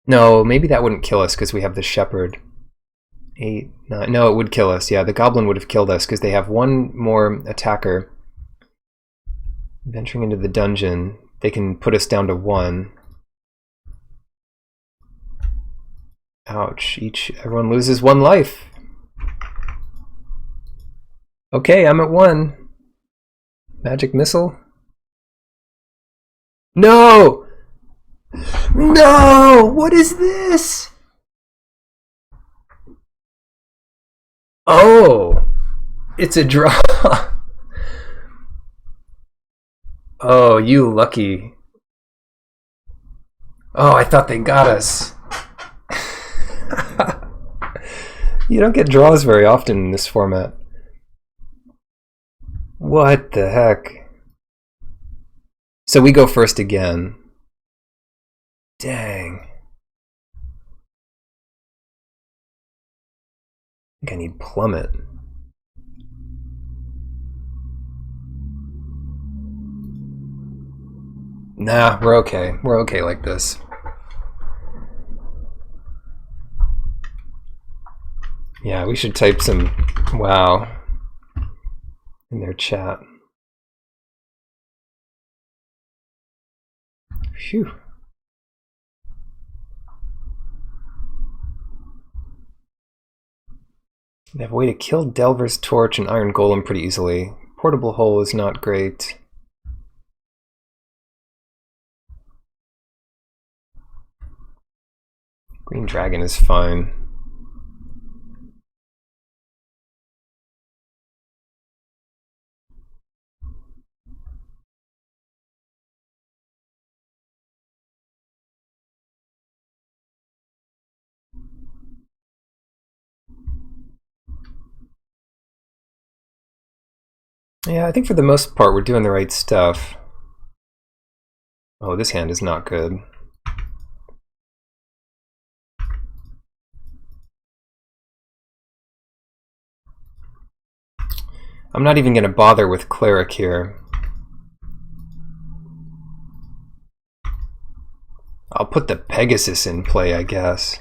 No, maybe that wouldn't kill us because we have the shepherd. 8, 9, no, it would kill us. Yeah, the goblin would have killed us because they have one more attacker. Venturing into the dungeon, they can put us down to 1. Ouch, everyone loses 1 life. Okay, I'm at 1. Magic missile? No! No! What is this? Oh! It's a draw. Oh, you lucky. Oh, I thought they got us. You don't get draws very often in this format. What the heck? So we go first again. Dang. I think I need plummet. Nah, we're okay. We're okay like this. Yeah, we should type some wow in their chat. Phew. They have a way to kill Delver's Torch and Iron Golem pretty easily. Portable Hole is not great. Green Dragon is fine. Yeah, I think for the most part we're doing the right stuff. Oh, this hand is not good. I'm not even going to bother with Cleric here. I'll put the Pegasus in play, I guess.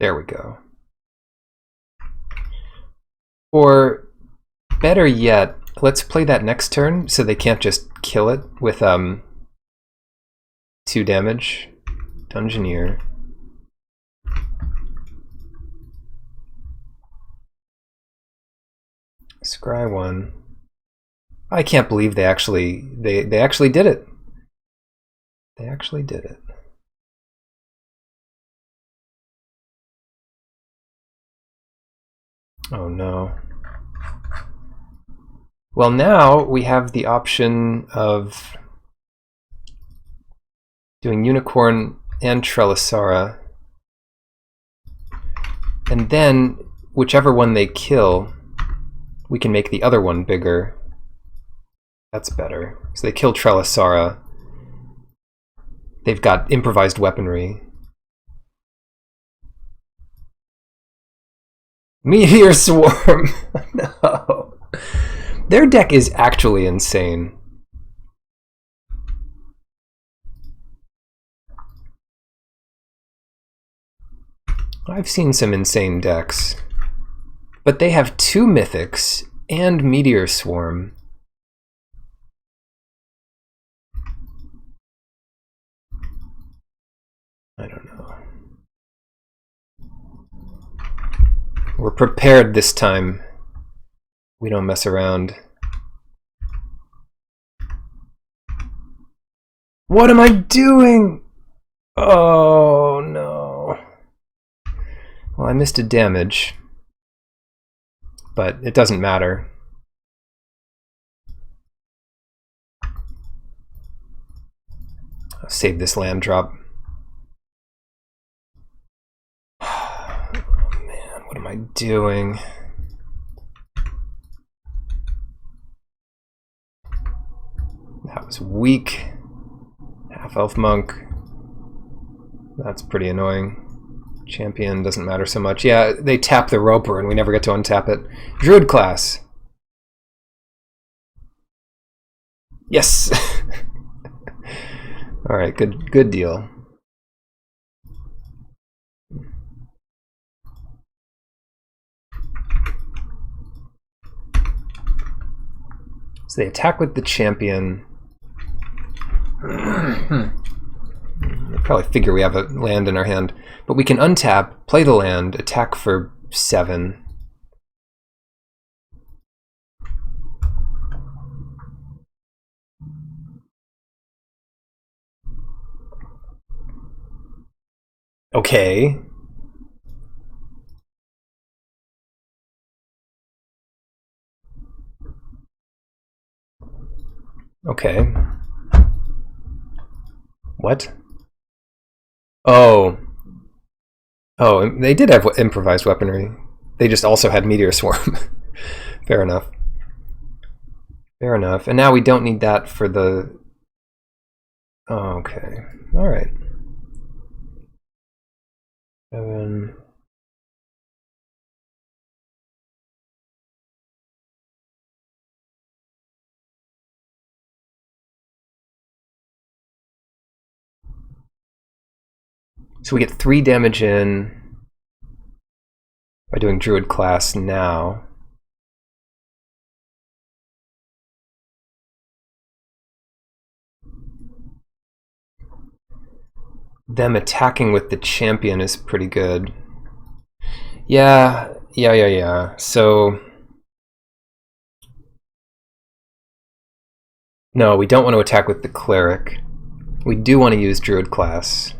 There we go. Or better yet, let's play that next turn so they can't just kill it with 2 damage. Dungeoneer. Scry 1. I can't believe they actually did it. They actually did it. Oh no. Well, now we have the option of doing Unicorn and Trellisara. And then, whichever one they kill, we can make the other one bigger. That's better. So they kill Trelisara. They've got improvised weaponry. Meteor Swarm! No. Their deck is actually insane. I've seen some insane decks. But they have 2 Mythics and Meteor Swarm. I don't know. We're prepared this time. We don't mess around. What am I doing? Oh no. Well, I missed a damage, but it doesn't matter. I'll save this land drop. Oh man, what am I doing? That was weak. Half-elf monk. That's pretty annoying. Champion doesn't matter so much. Yeah, they tap the Roper and we never get to untap it. Druid class. Yes! Alright, good deal. So they attack with the champion. They probably figure we have a land in our hand. But we can untap, play the land, attack for 7. Okay. Okay. What? Oh. Oh, they did have improvised weaponry. They just also had Meteor Swarm. Fair enough. Fair enough. And now we don't need that for the... Oh, okay. Alright. 7... So we get 3 damage in by doing Druid class now. Them attacking with the champion is pretty good. Yeah. So... No, we don't want to attack with the cleric. We do want to use Druid class.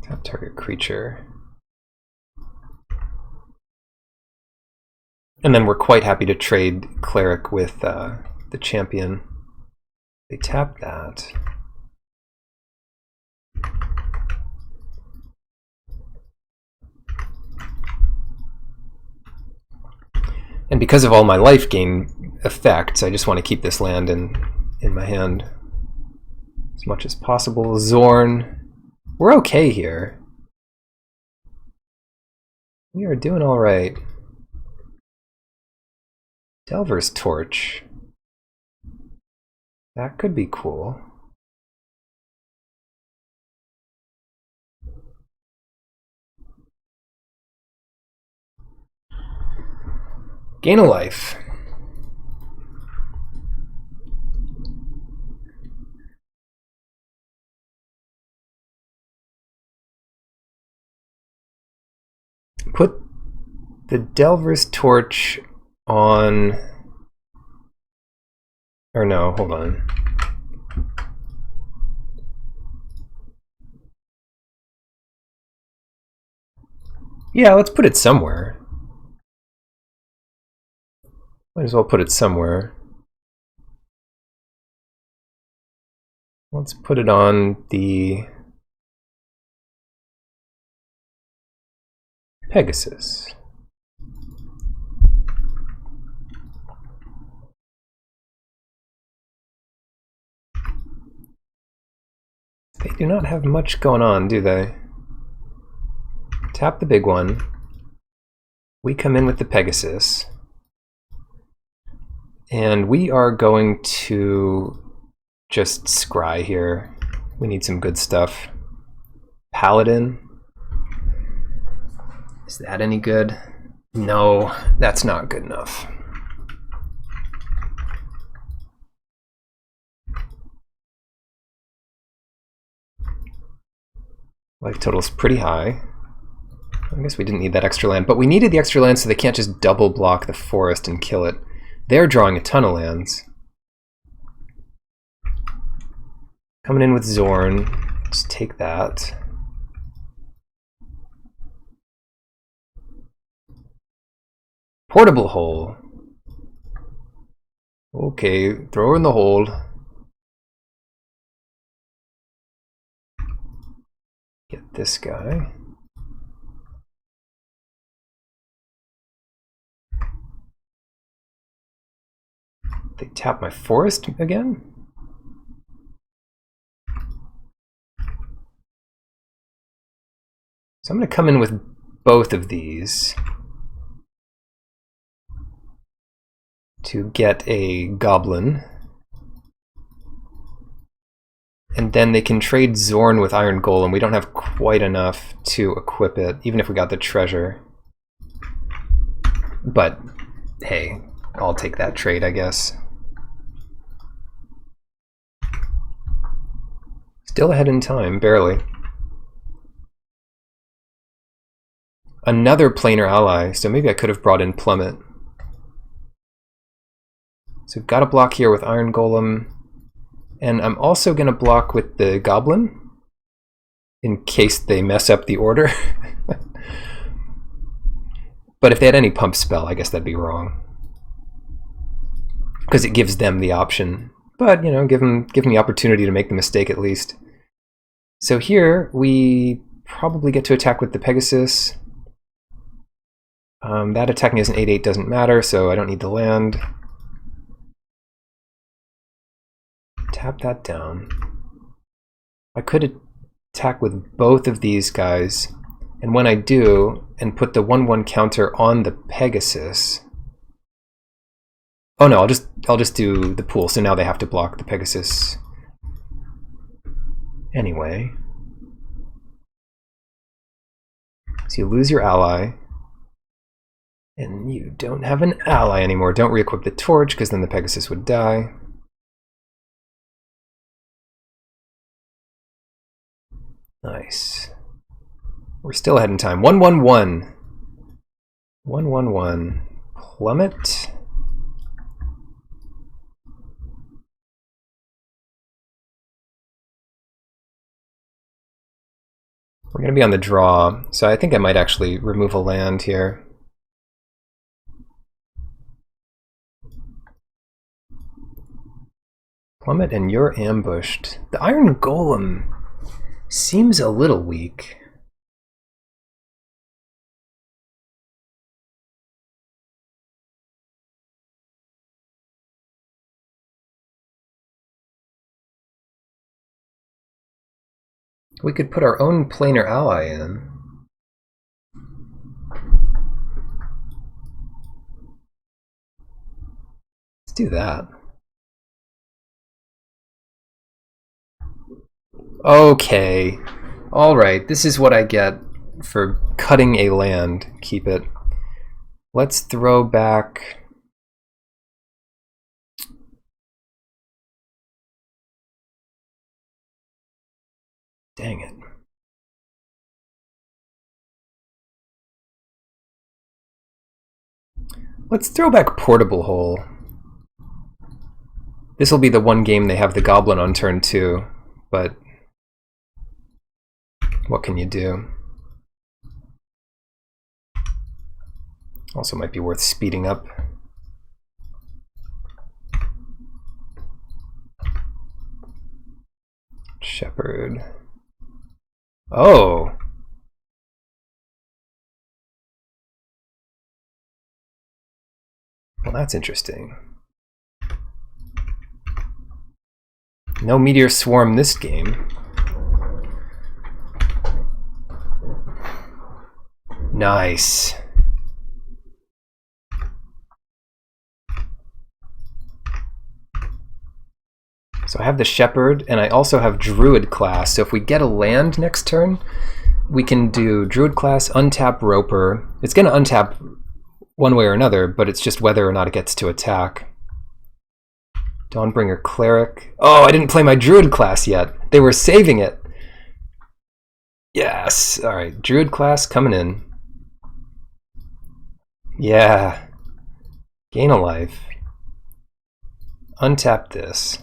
Tap target creature. And then we're quite happy to trade cleric with the champion. They tap that. And because of all my life gain effects, I just want to keep this land in my hand as much as possible. Zorn. We're okay here. We are doing all right. Delver's Torch. That could be cool. Gain a life. Put the Delver's Torch on... Or no, hold on. Yeah, let's put it somewhere. Might as well put it somewhere. Let's put it on the Pegasus. They do not have much going on, do they? Tap the big one. We come in with the Pegasus. And we are going to just scry here. We need some good stuff. Paladin. Is that any good? No, that's not good enough. Life total's pretty high. I guess we didn't need that extra land, but we needed the extra land so they can't just double block the forest and kill it. They're drawing a ton of lands. Coming in with Zorn. Just take that. Portable hole. Okay, throw her in the hold. Get this guy. They tap my forest again? So I'm going to come in with both of these to get a goblin. And then they can trade Zorn with Iron Golem. We don't have quite enough to equip it, even if we got the treasure. But, hey, I'll take that trade, I guess. Still ahead in time, barely. Another planar ally, so maybe I could have brought in Plummet. So we've got a block here with Iron Golem. And I'm also going to block with the Goblin, in case they mess up the order. But if they had any pump spell, I guess that'd be wrong. Because it gives them the option. But, you know, give them the opportunity to make the mistake at least. So here, we probably get to attack with the Pegasus. That attacking as an 8/8 doesn't matter, so I don't need the land. Tap that down. I could attack with both of these guys, and when I do, and put the 1/1 counter on the Pegasus. Oh no, I'll just do the pool, so now they have to block the Pegasus. Anyway. So you lose your ally. And you don't have an ally anymore. Don't re-equip the torch, because then the Pegasus would die. Nice. We're still ahead in time. 1/1/1. 1/1/1. Plummet. We're going to be on the draw, so I think I might actually remove a land here. Plummet, and you're ambushed. The Iron Golem seems a little weak. We could put our own planar ally in. Let's do that. Okay. Alright, this is what I get for cutting a land. Keep it. Let's throw back... Dang it. Let's throw back Portable Hole. This will be the one game they have the Goblin on turn 2, but what can you do? Also might be worth speeding up. Shepherd. Oh! Well, that's interesting. No meteor swarm this game. Nice. So I have the Shepherd, and I also have Druid class. So if we get a land next turn, we can do Druid class, untap Roper. It's going to untap one way or another, but it's just whether or not it gets to attack. Dawnbringer Cleric. Oh, I didn't play my Druid class yet. They were saving it. Yes. All right, Druid class coming in. Yeah. Gain a life. Untap this.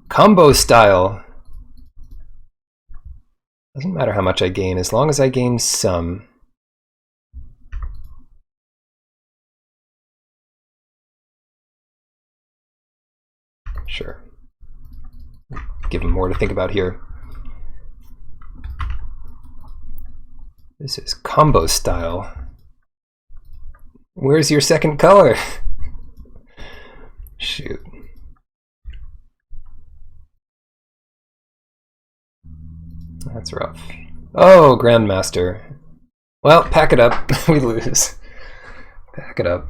Combo style. Doesn't matter how much I gain, as long as I gain some. Sure. Give him more to think about here. This is combo style. Where's your second color? Shoot. That's rough. Oh, Grandmaster. Well, pack it up. We lose. Pack it up.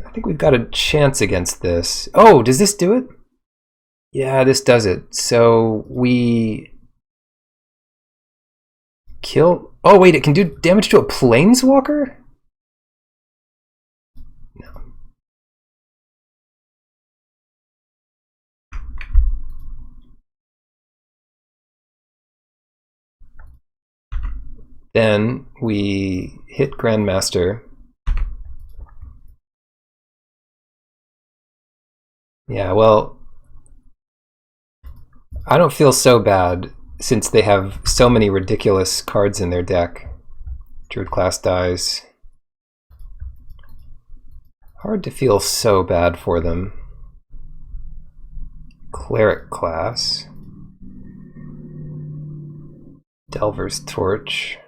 I think we've got a chance against this. Oh, does this do it? Yeah, this does it. So we kill... Oh, wait, it can do damage to a Planeswalker? No. Then we hit Grandmaster. Yeah, well, I don't feel so bad since they have so many ridiculous cards in their deck. Druid class dies. Hard to feel so bad for them. Cleric class. Delver's Torch.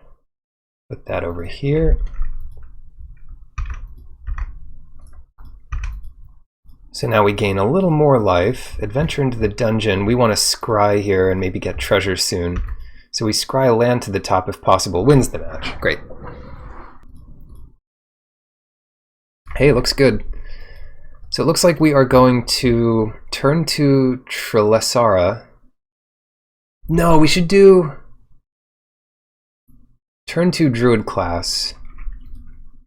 Put that over here. So now we gain a little more life. Adventure into the dungeon. We want to scry here and maybe get treasure soon. So we scry a land to the top if possible. Wins the match. Great. Hey, looks good. So it looks like we are going to turn to Trilesara. No, we should do turn 2 Druid class.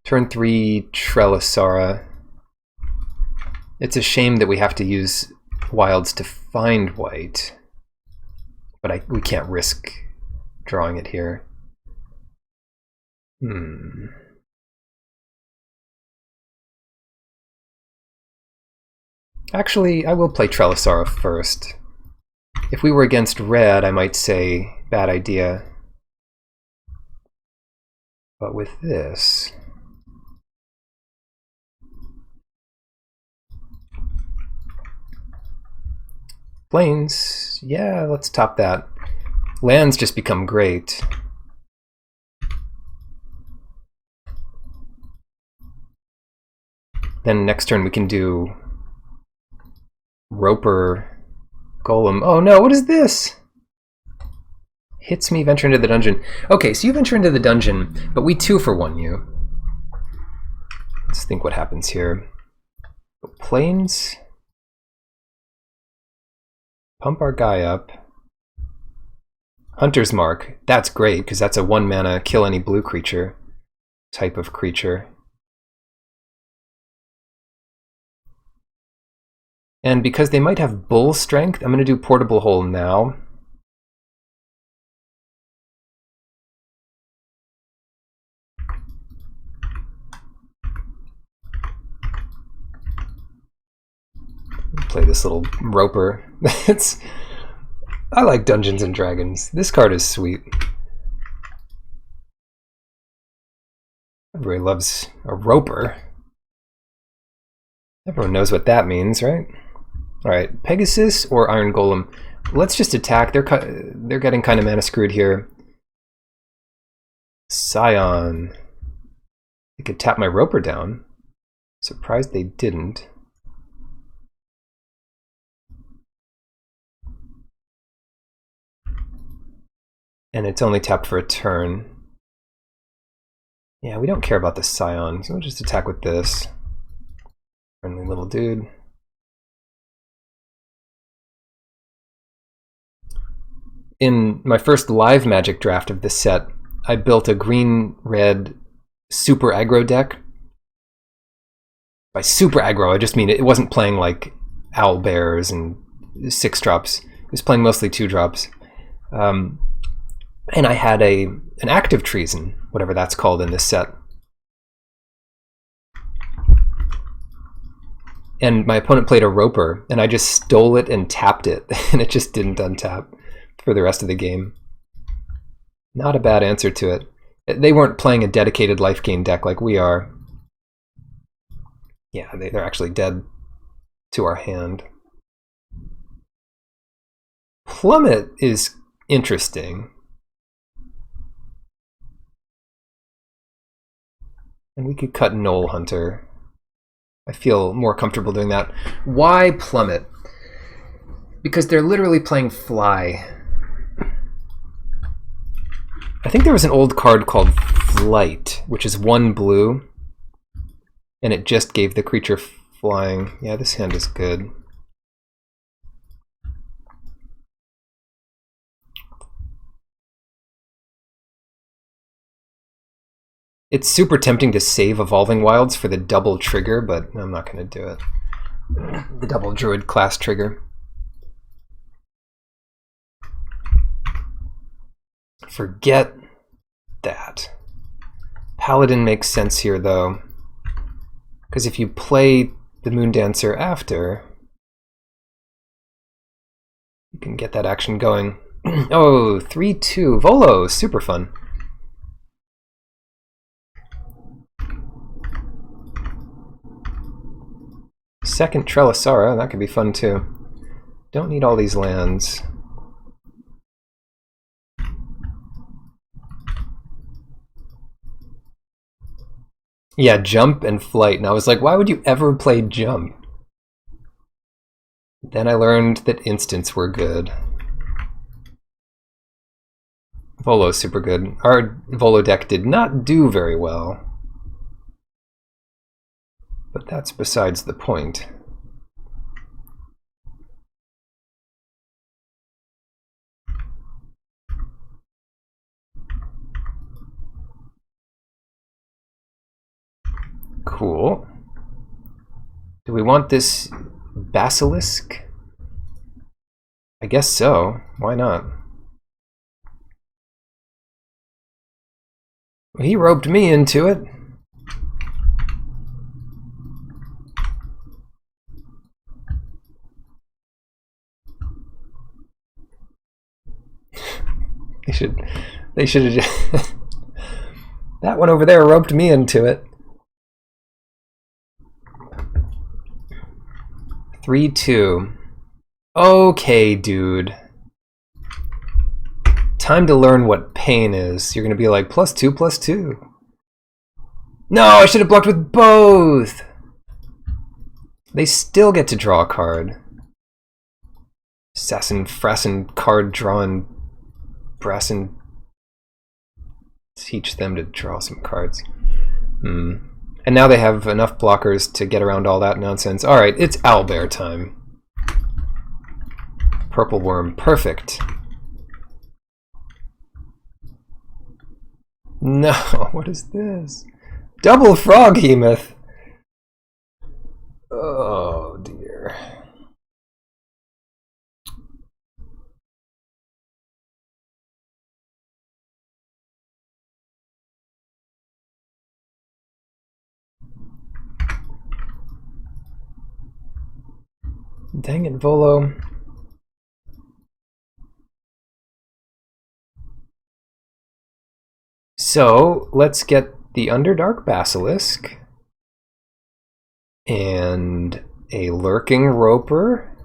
Turn 3 Trilesara. It's a shame that we have to use wilds to find white, but we can't risk drawing it here. Actually, I will play Trilesara first. If we were against red, I might say bad idea. But with this... Plains, yeah, let's top that. Lands just become great. Then next turn we can do Roper, Golem. Oh no, what is this? Hits me, venture into the dungeon. Okay, so you venture into the dungeon, but we 2-for-1 you. Let's think what happens here. Plains. Pump our guy up. Hunter's Mark. That's great, because that's a 1-mana kill any blue creature type of creature. And because they might have bull strength, I'm going to do Portable Hole now. Play this little Roper. I like Dungeons and Dragons. This card is sweet. Everybody loves a roper. Everyone knows what that means, right? All right, Pegasus or Iron Golem. Let's just attack. They're getting kind of mana screwed here. Scion. They could tap my roper down. Surprised they didn't. And it's only tapped for a turn. Yeah, we don't care about the Scion, so we'll just attack with this. Friendly little dude. In my first live Magic draft of this set, I built a green-red super aggro deck. By super aggro, I just mean it wasn't playing like owl bears and 6-drops. It was playing mostly 2-drops. And I had an active treason, whatever that's called in this set. And my opponent played a roper, and I just stole it and tapped it, and it just didn't untap for the rest of the game. Not a bad answer to it. They weren't playing a dedicated life gain deck like we are. Yeah, they're actually dead to our hand. Plummet is interesting. And we could cut Knoll Hunter. I feel more comfortable doing that. Why Plummet? Because they're literally playing Fly. I think there was an old card called Flight, which is 1 blue, and it just gave the creature flying. Yeah, this hand is good. It's super tempting to save Evolving Wilds for the double trigger, but I'm not going to do it. The double Druid class trigger. Forget that. Paladin makes sense here, though, because if you play the Moondancer after, you can get that action going. Oh, 3-2. Volo, super fun. Second Trelisara, that could be fun too. Don't need all these lands. Yeah, Jump and Flight. And I was like, why would you ever play Jump? Then I learned that instants were good. Volo's super good. Our Volo deck did not do very well. But that's besides the point. Cool. Do we want this Basilisk? I guess so. Why not? He roped me into it. They should have just that one over there roped me into it. 3-2. Okay, dude. Time to learn what pain is. You're gonna be like, +2/+2. No, I should have blocked with both! They still get to draw a card. Assassin, Frassin, card drawing Brassin. Teach them to draw some cards. And now they have enough blockers to get around all that nonsense. Alright, it's owlbear time. Purple Worm, perfect. No, what is this? Double Froghemoth! Oh dear. Dang it, Volo. So, let's get the Underdark Basilisk and a Lurking Roper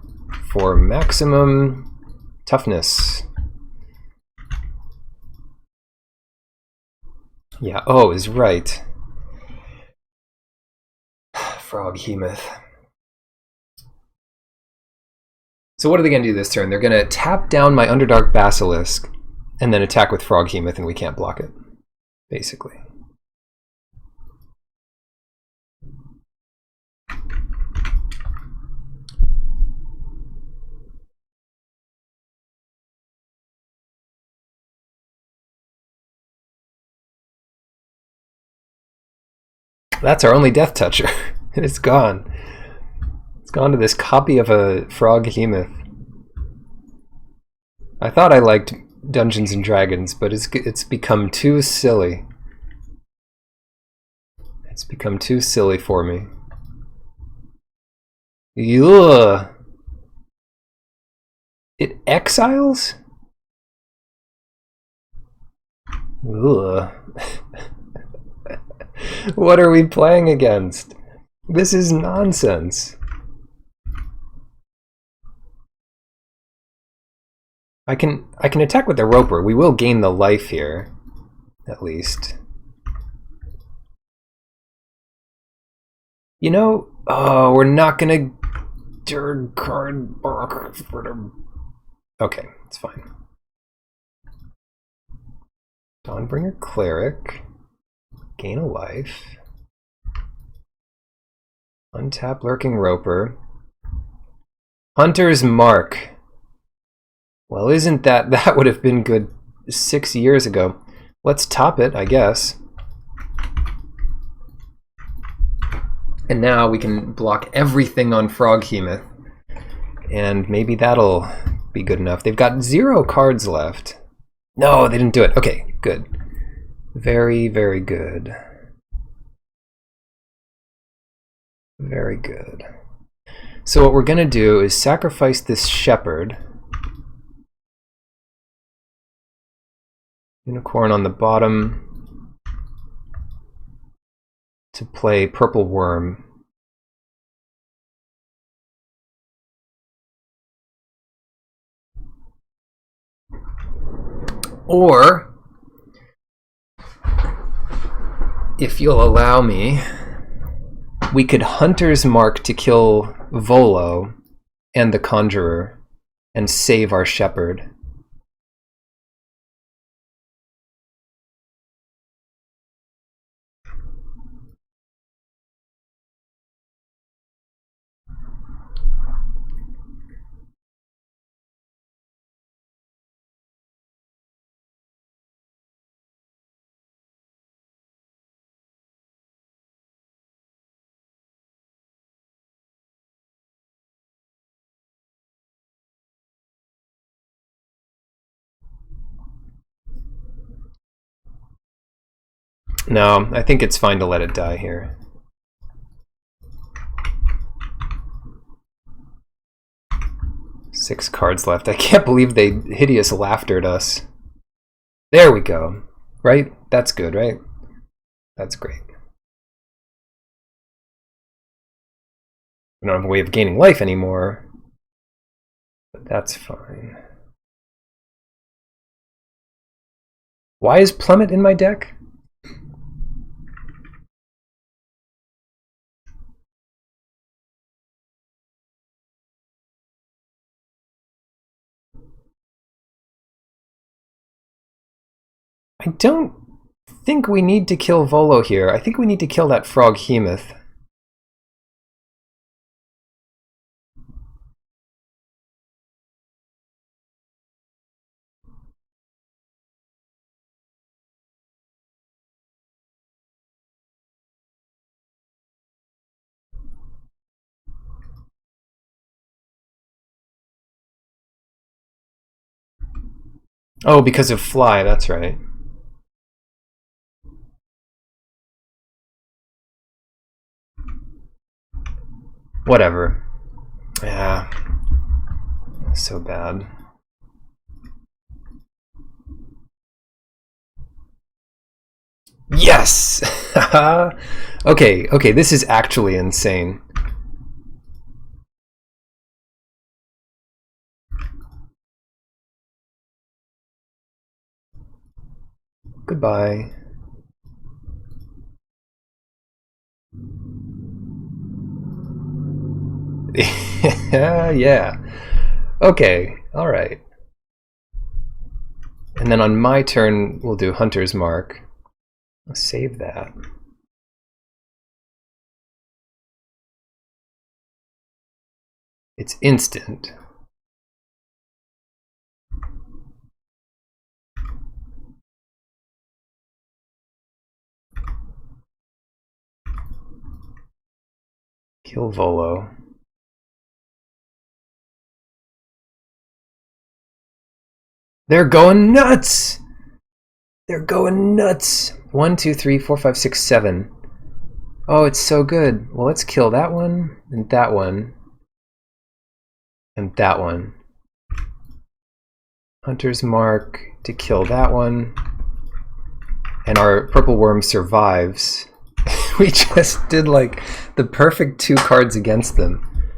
for maximum toughness. Yeah, oh, is right. Froghemoth. So what are they going to do this turn? They're going to tap down my Underdark Basilisk and then attack with Froghemoth, and we can't block it, basically. That's our only Death Toucher. It's gone. It's gone to this copy of a Froghemoth. I thought I liked Dungeons and Dragons, but it's become too silly. It's become too silly for me. Ugh. It exiles? Ugh. What are we playing against? This is nonsense. I can attack with the Roper. We will gain the life here, at least. You know, oh, we're not gonna turn card back for the. Okay, it's fine. Dawnbringer Cleric. Gain a life. Untap Lurking Roper. Hunter's Mark. Well, isn't that would have been good 6 years ago. Let's top it, I guess. And now we can block everything on Froghemoth. And maybe that'll be good enough. They've got 0 cards left. No, they didn't do it. Okay, good. Very, very good. Very good. So what we're going to do is sacrifice this Shepherd. Unicorn on the bottom to play Purple Worm. Or, if you'll allow me, we could Hunter's Mark to kill Volo and the Conjurer and save our Shepherd. No, I think it's fine to let it die here. Six cards left. I can't believe they hideous laughter at us. There we go. Right? That's good, right? That's great. We don't have a way of gaining life anymore, but that's fine. Why is Plummet in my deck? I don't think we need to kill Volo here. I think we need to kill that Froghemoth. Oh, because of Fly, that's right. Whatever. Yeah. So bad. Yes! Okay, okay, this is actually insane. Goodbye. Yeah. Okay, alright. And then on my turn, we'll do Hunter's Mark. I'll save that. It's instant. Kill Volo. They're going nuts! They're going nuts! 1, 2, 3, 4, 5, 6, 7. Oh, it's so good. Well, let's kill that one, and that one, and that one. Hunter's Mark to kill that one. And our purple worm survives. We just did like the perfect 2 cards against them.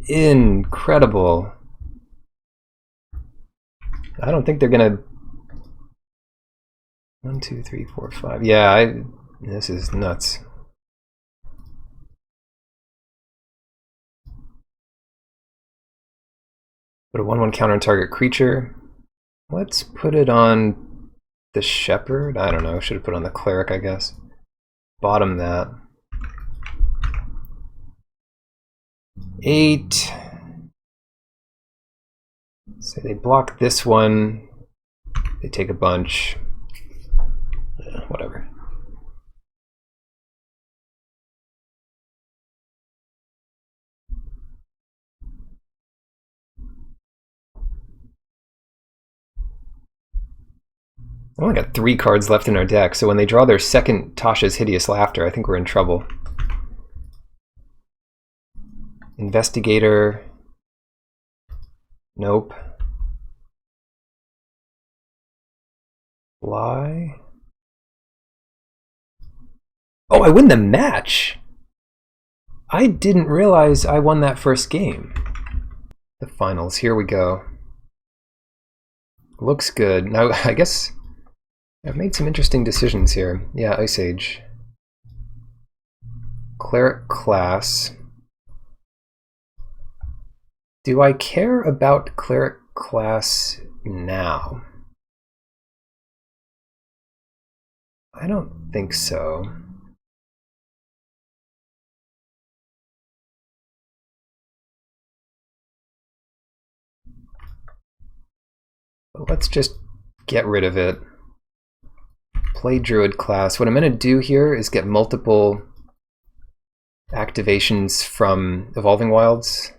Incredible. I don't think they're gonna... 1, 2, 3, 4, 5. Yeah, this is nuts. Put a 1/1 counter on target creature. Let's put it on the Shepherd. I don't know. Should have put it on the Cleric, I guess. Bottom that. 8. Say they block this one. They take a bunch. Yeah, whatever. I only got 3 cards left in our deck, so when they draw their second Tasha's Hideous Laughter, I think we're in trouble. Investigator. Nope. Fly. Oh, I win the match! I didn't realize I won that first game. The finals, here we go. Looks good. Now, I guess I've made some interesting decisions here. Yeah, Ice Age. Cleric class. Do I care about Cleric class now? I don't think so. But let's just get rid of it. Play Druid class. What I'm going to do here is get multiple activations from Evolving Wilds.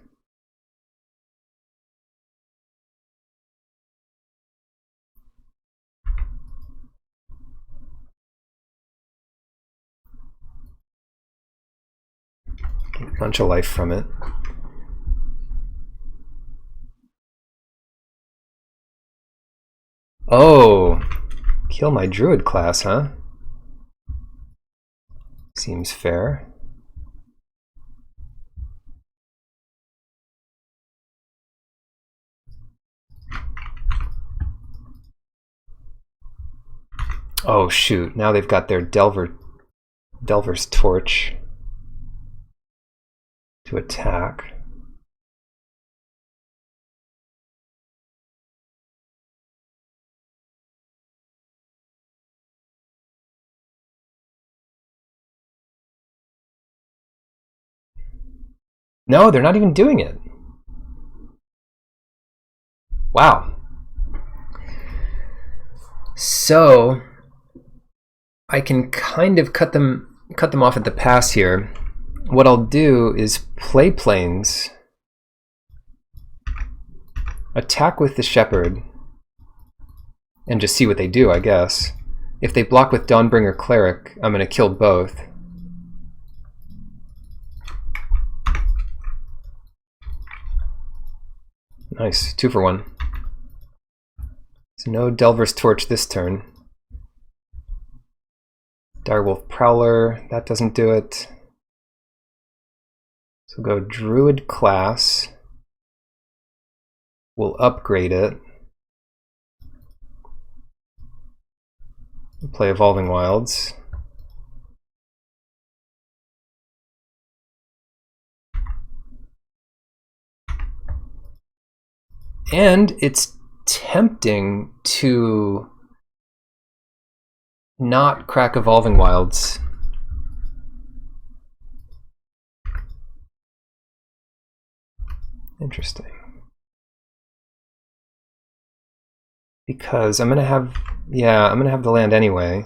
Get a bunch of life from it. Oh, kill my Druid class, huh? Seems fair. Oh shoot, now they've got their Delver's Torch to attack. No, they're not even doing it. Wow. So I can kind of cut them off at the pass here. What I'll do is play Plains, attack with the Shepherd, and just see what they do, I guess. If they block with Dawnbringer Cleric, I'm going to kill both. Nice, 2 for 1. So no Delver's Torch this turn. Direwolf Prowler, that doesn't do it. So go Druid class. We'll upgrade it. Play Evolving Wilds. And it's tempting to not crack Evolving Wilds. Interesting. Because I'm gonna have, yeah, I'm gonna have the land anyway.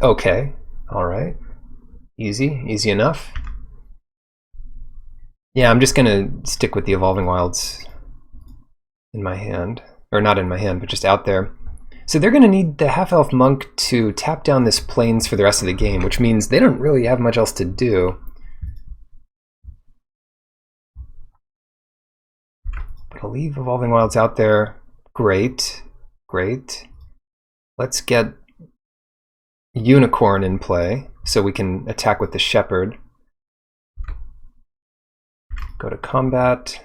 Okay, all right. Easy enough. Yeah, I'm just gonna stick with the Evolving Wilds in my hand. Or not in my hand, but just out there. So they're gonna need the Half-Elf Monk to tap down this Plains for the rest of the game, which means they don't really have much else to do. But I'll leave Evolving Wilds out there. Great. Let's get Unicorn in play so we can attack with the Shepherd. Go to combat.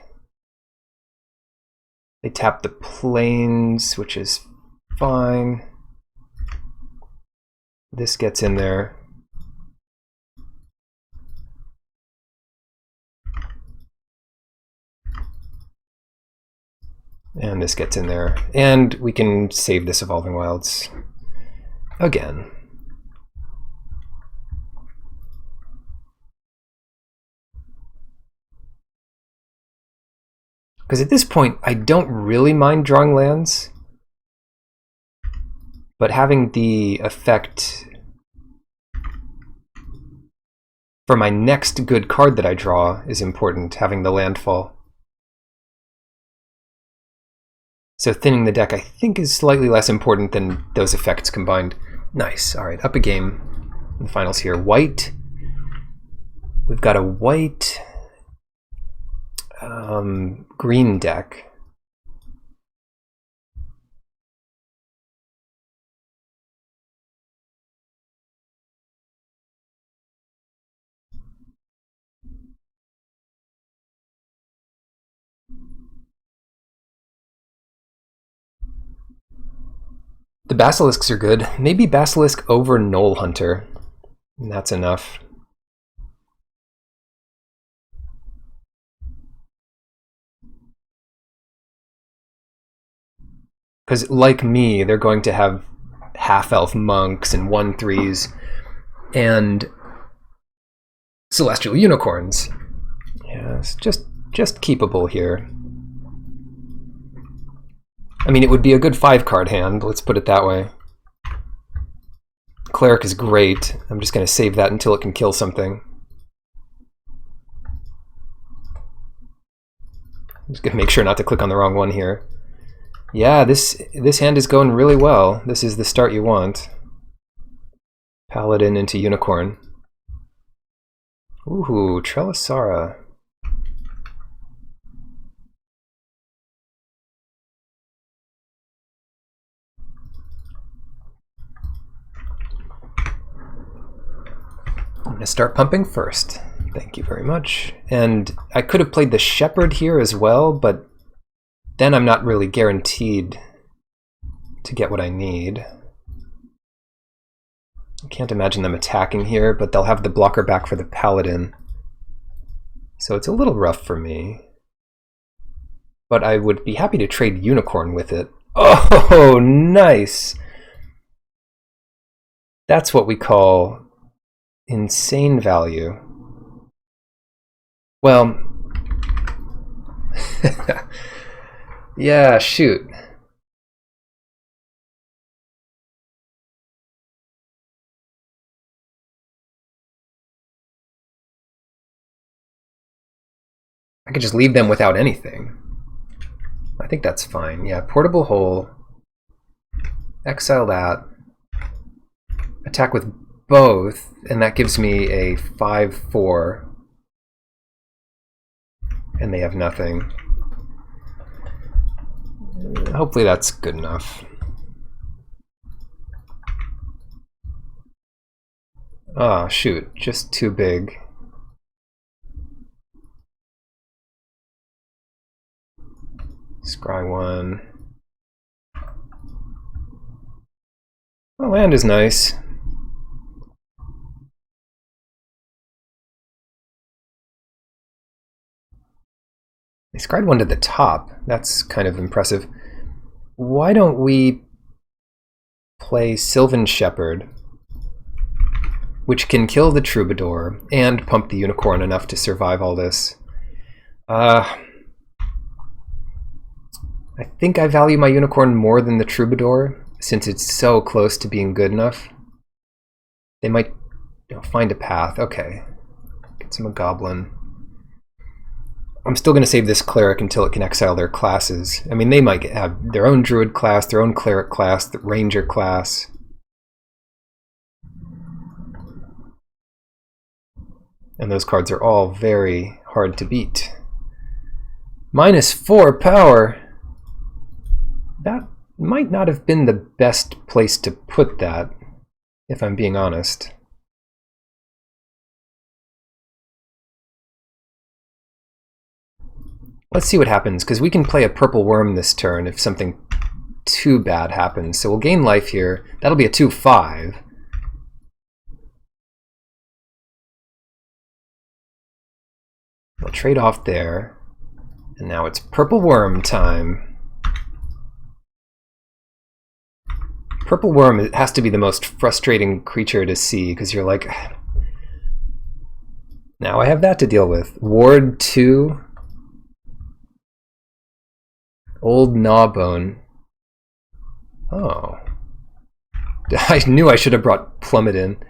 They tap the Plains, which is fine. This gets in there. And this gets in there. And we can save this Evolving Wilds again. Because at this point, I don't really mind drawing lands, but having the effect for my next good card that I draw is important, having the landfall. So thinning the deck, I think, is slightly less important than those effects combined. Nice. All right, up a game in the finals here. White. We've got a white green deck. The Basilisks are good. Maybe Basilisk over Knoll Hunter. And that's enough. Because, like me, they're going to have half-elf monks and 1/3s and celestial unicorns. Yes, just keepable here. I mean, it would be a good 5-card hand, let's put it that way. Cleric is great. I'm just going to save that until it can kill something. I'm just going to make sure not to click on the wrong one here. Yeah, this hand is going really well. This is the start you want. Paladin into Unicorn. Ooh, Trelisara. I'm going to start pumping first. Thank you very much. And I could have played the Shepherd here as well, but then I'm not really guaranteed to get what I need. I can't imagine them attacking here, but they'll have the blocker back for the Paladin. So it's a little rough for me. But I would be happy to trade Unicorn with it. Oh, nice! That's what we call insane value. Well, Yeah, shoot. I could just leave them without anything. I think that's fine. Yeah, portable hole. Exile that. Attack with both, and that gives me a 5/4. And they have nothing. Hopefully that's good enough. Oh, shoot. Just too big. Scry 1. Well, land is nice. They scried 1 to the top. That's kind of impressive. Why don't we play Sylvan Shepherd, which can kill the Troubadour and pump the Unicorn enough to survive all this. I think I value my Unicorn more than the Troubadour, since it's so close to being good enough. They might find a path. Okay. Get some Goblin. I'm still going to save this Cleric until it can exile their classes. I mean, they might have their own Druid class, their own Cleric class, the Ranger class. And those cards are all very hard to beat. -4 power. That might not have been the best place to put that, if I'm being honest. Let's see what happens, because we can play a Purple Worm this turn if something too bad happens. So we'll gain life here. That'll be a 2/5. We'll trade off there. And now it's Purple Worm time. Purple Worm, it has to be the most frustrating creature to see, because you're like, now I have that to deal with. Ward 2. Old Gnawbone. Oh. I knew I should have brought Plummet in.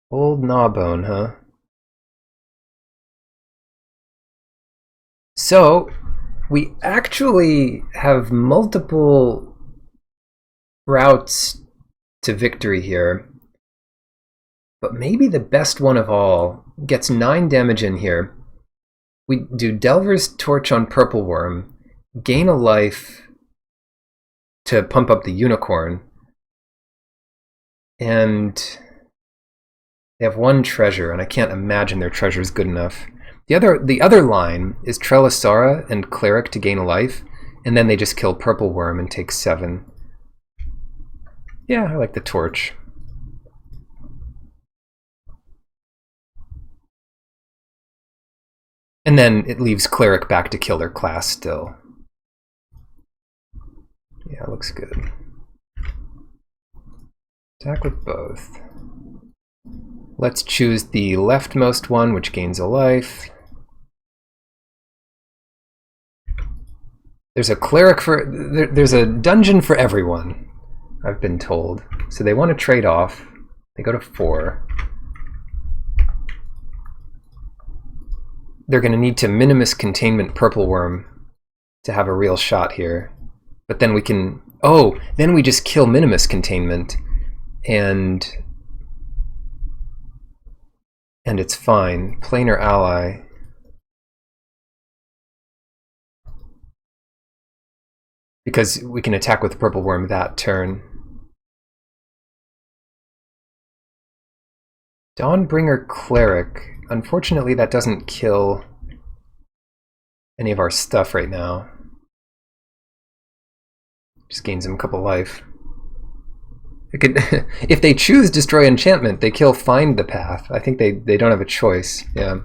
Old Gnawbone, huh? So, we actually have multiple routes to victory here. But maybe the best one of all gets 9 damage in here. We do Delver's Torch on Purple Worm, gain a life to pump up the Unicorn, and they have 1 treasure, and I can't imagine their treasure is good enough. The other line is Trelasara and Cleric to gain a life, and then they just kill Purple Worm and take 7. Yeah, I like the Torch. And then it leaves Cleric back to kill their class still. Yeah, looks good. Attack with both. Let's choose the leftmost one, which gains a life. There's a cleric there's a dungeon for everyone, I've been told. So they want to trade off. They go to 4. They're going to need to Minimus Containment Purple Worm to have a real shot here. But then we can... Oh, then we just kill Minimus Containment, and it's fine. Planar Ally. Because we can attack with Purple Worm that turn. Dawnbringer Cleric. Unfortunately, that doesn't kill any of our stuff right now. Just gains them a couple life. It could, if they choose Destroy Enchantment, they kill Find the Path. I think they don't have a choice. Yeah.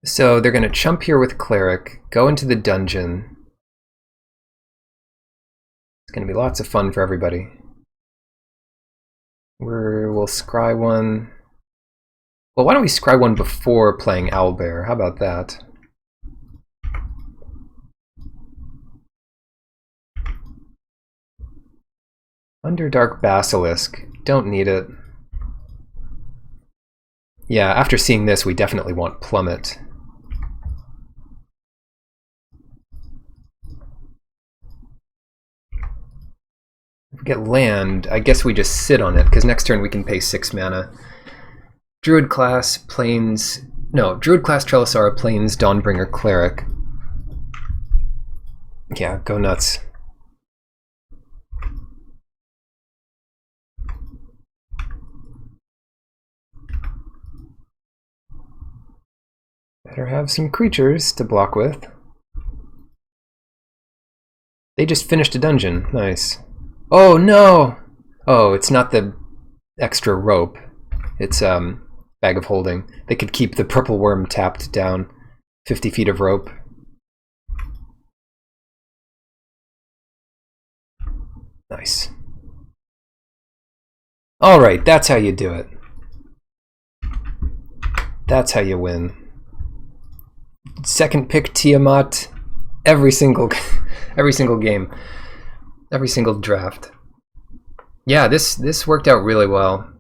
So they're going to chump here with Cleric, go into the dungeon. It's going to be lots of fun for everybody. We'll scry 1. Well, why don't we scry one before playing Owlbear? How about that? Underdark Basilisk. Don't need it. Yeah, after seeing this, we definitely want Plummet. If we get land, I guess we just sit on it, because next turn we can pay 6 mana. Druid class, Plains... No, Druid class Trelisara, Plains, Dawnbringer, Cleric. Yeah, go nuts. Better have some creatures to block with. They just finished a dungeon. Nice. Oh no! Oh, it's not the extra rope. It's Bag of Holding. They could keep the purple worm tapped down. 50 feet of rope. Nice. Alright, that's how you do it. That's how you win. Second pick Tiamat every single game. Every single draft. Yeah, this worked out really well.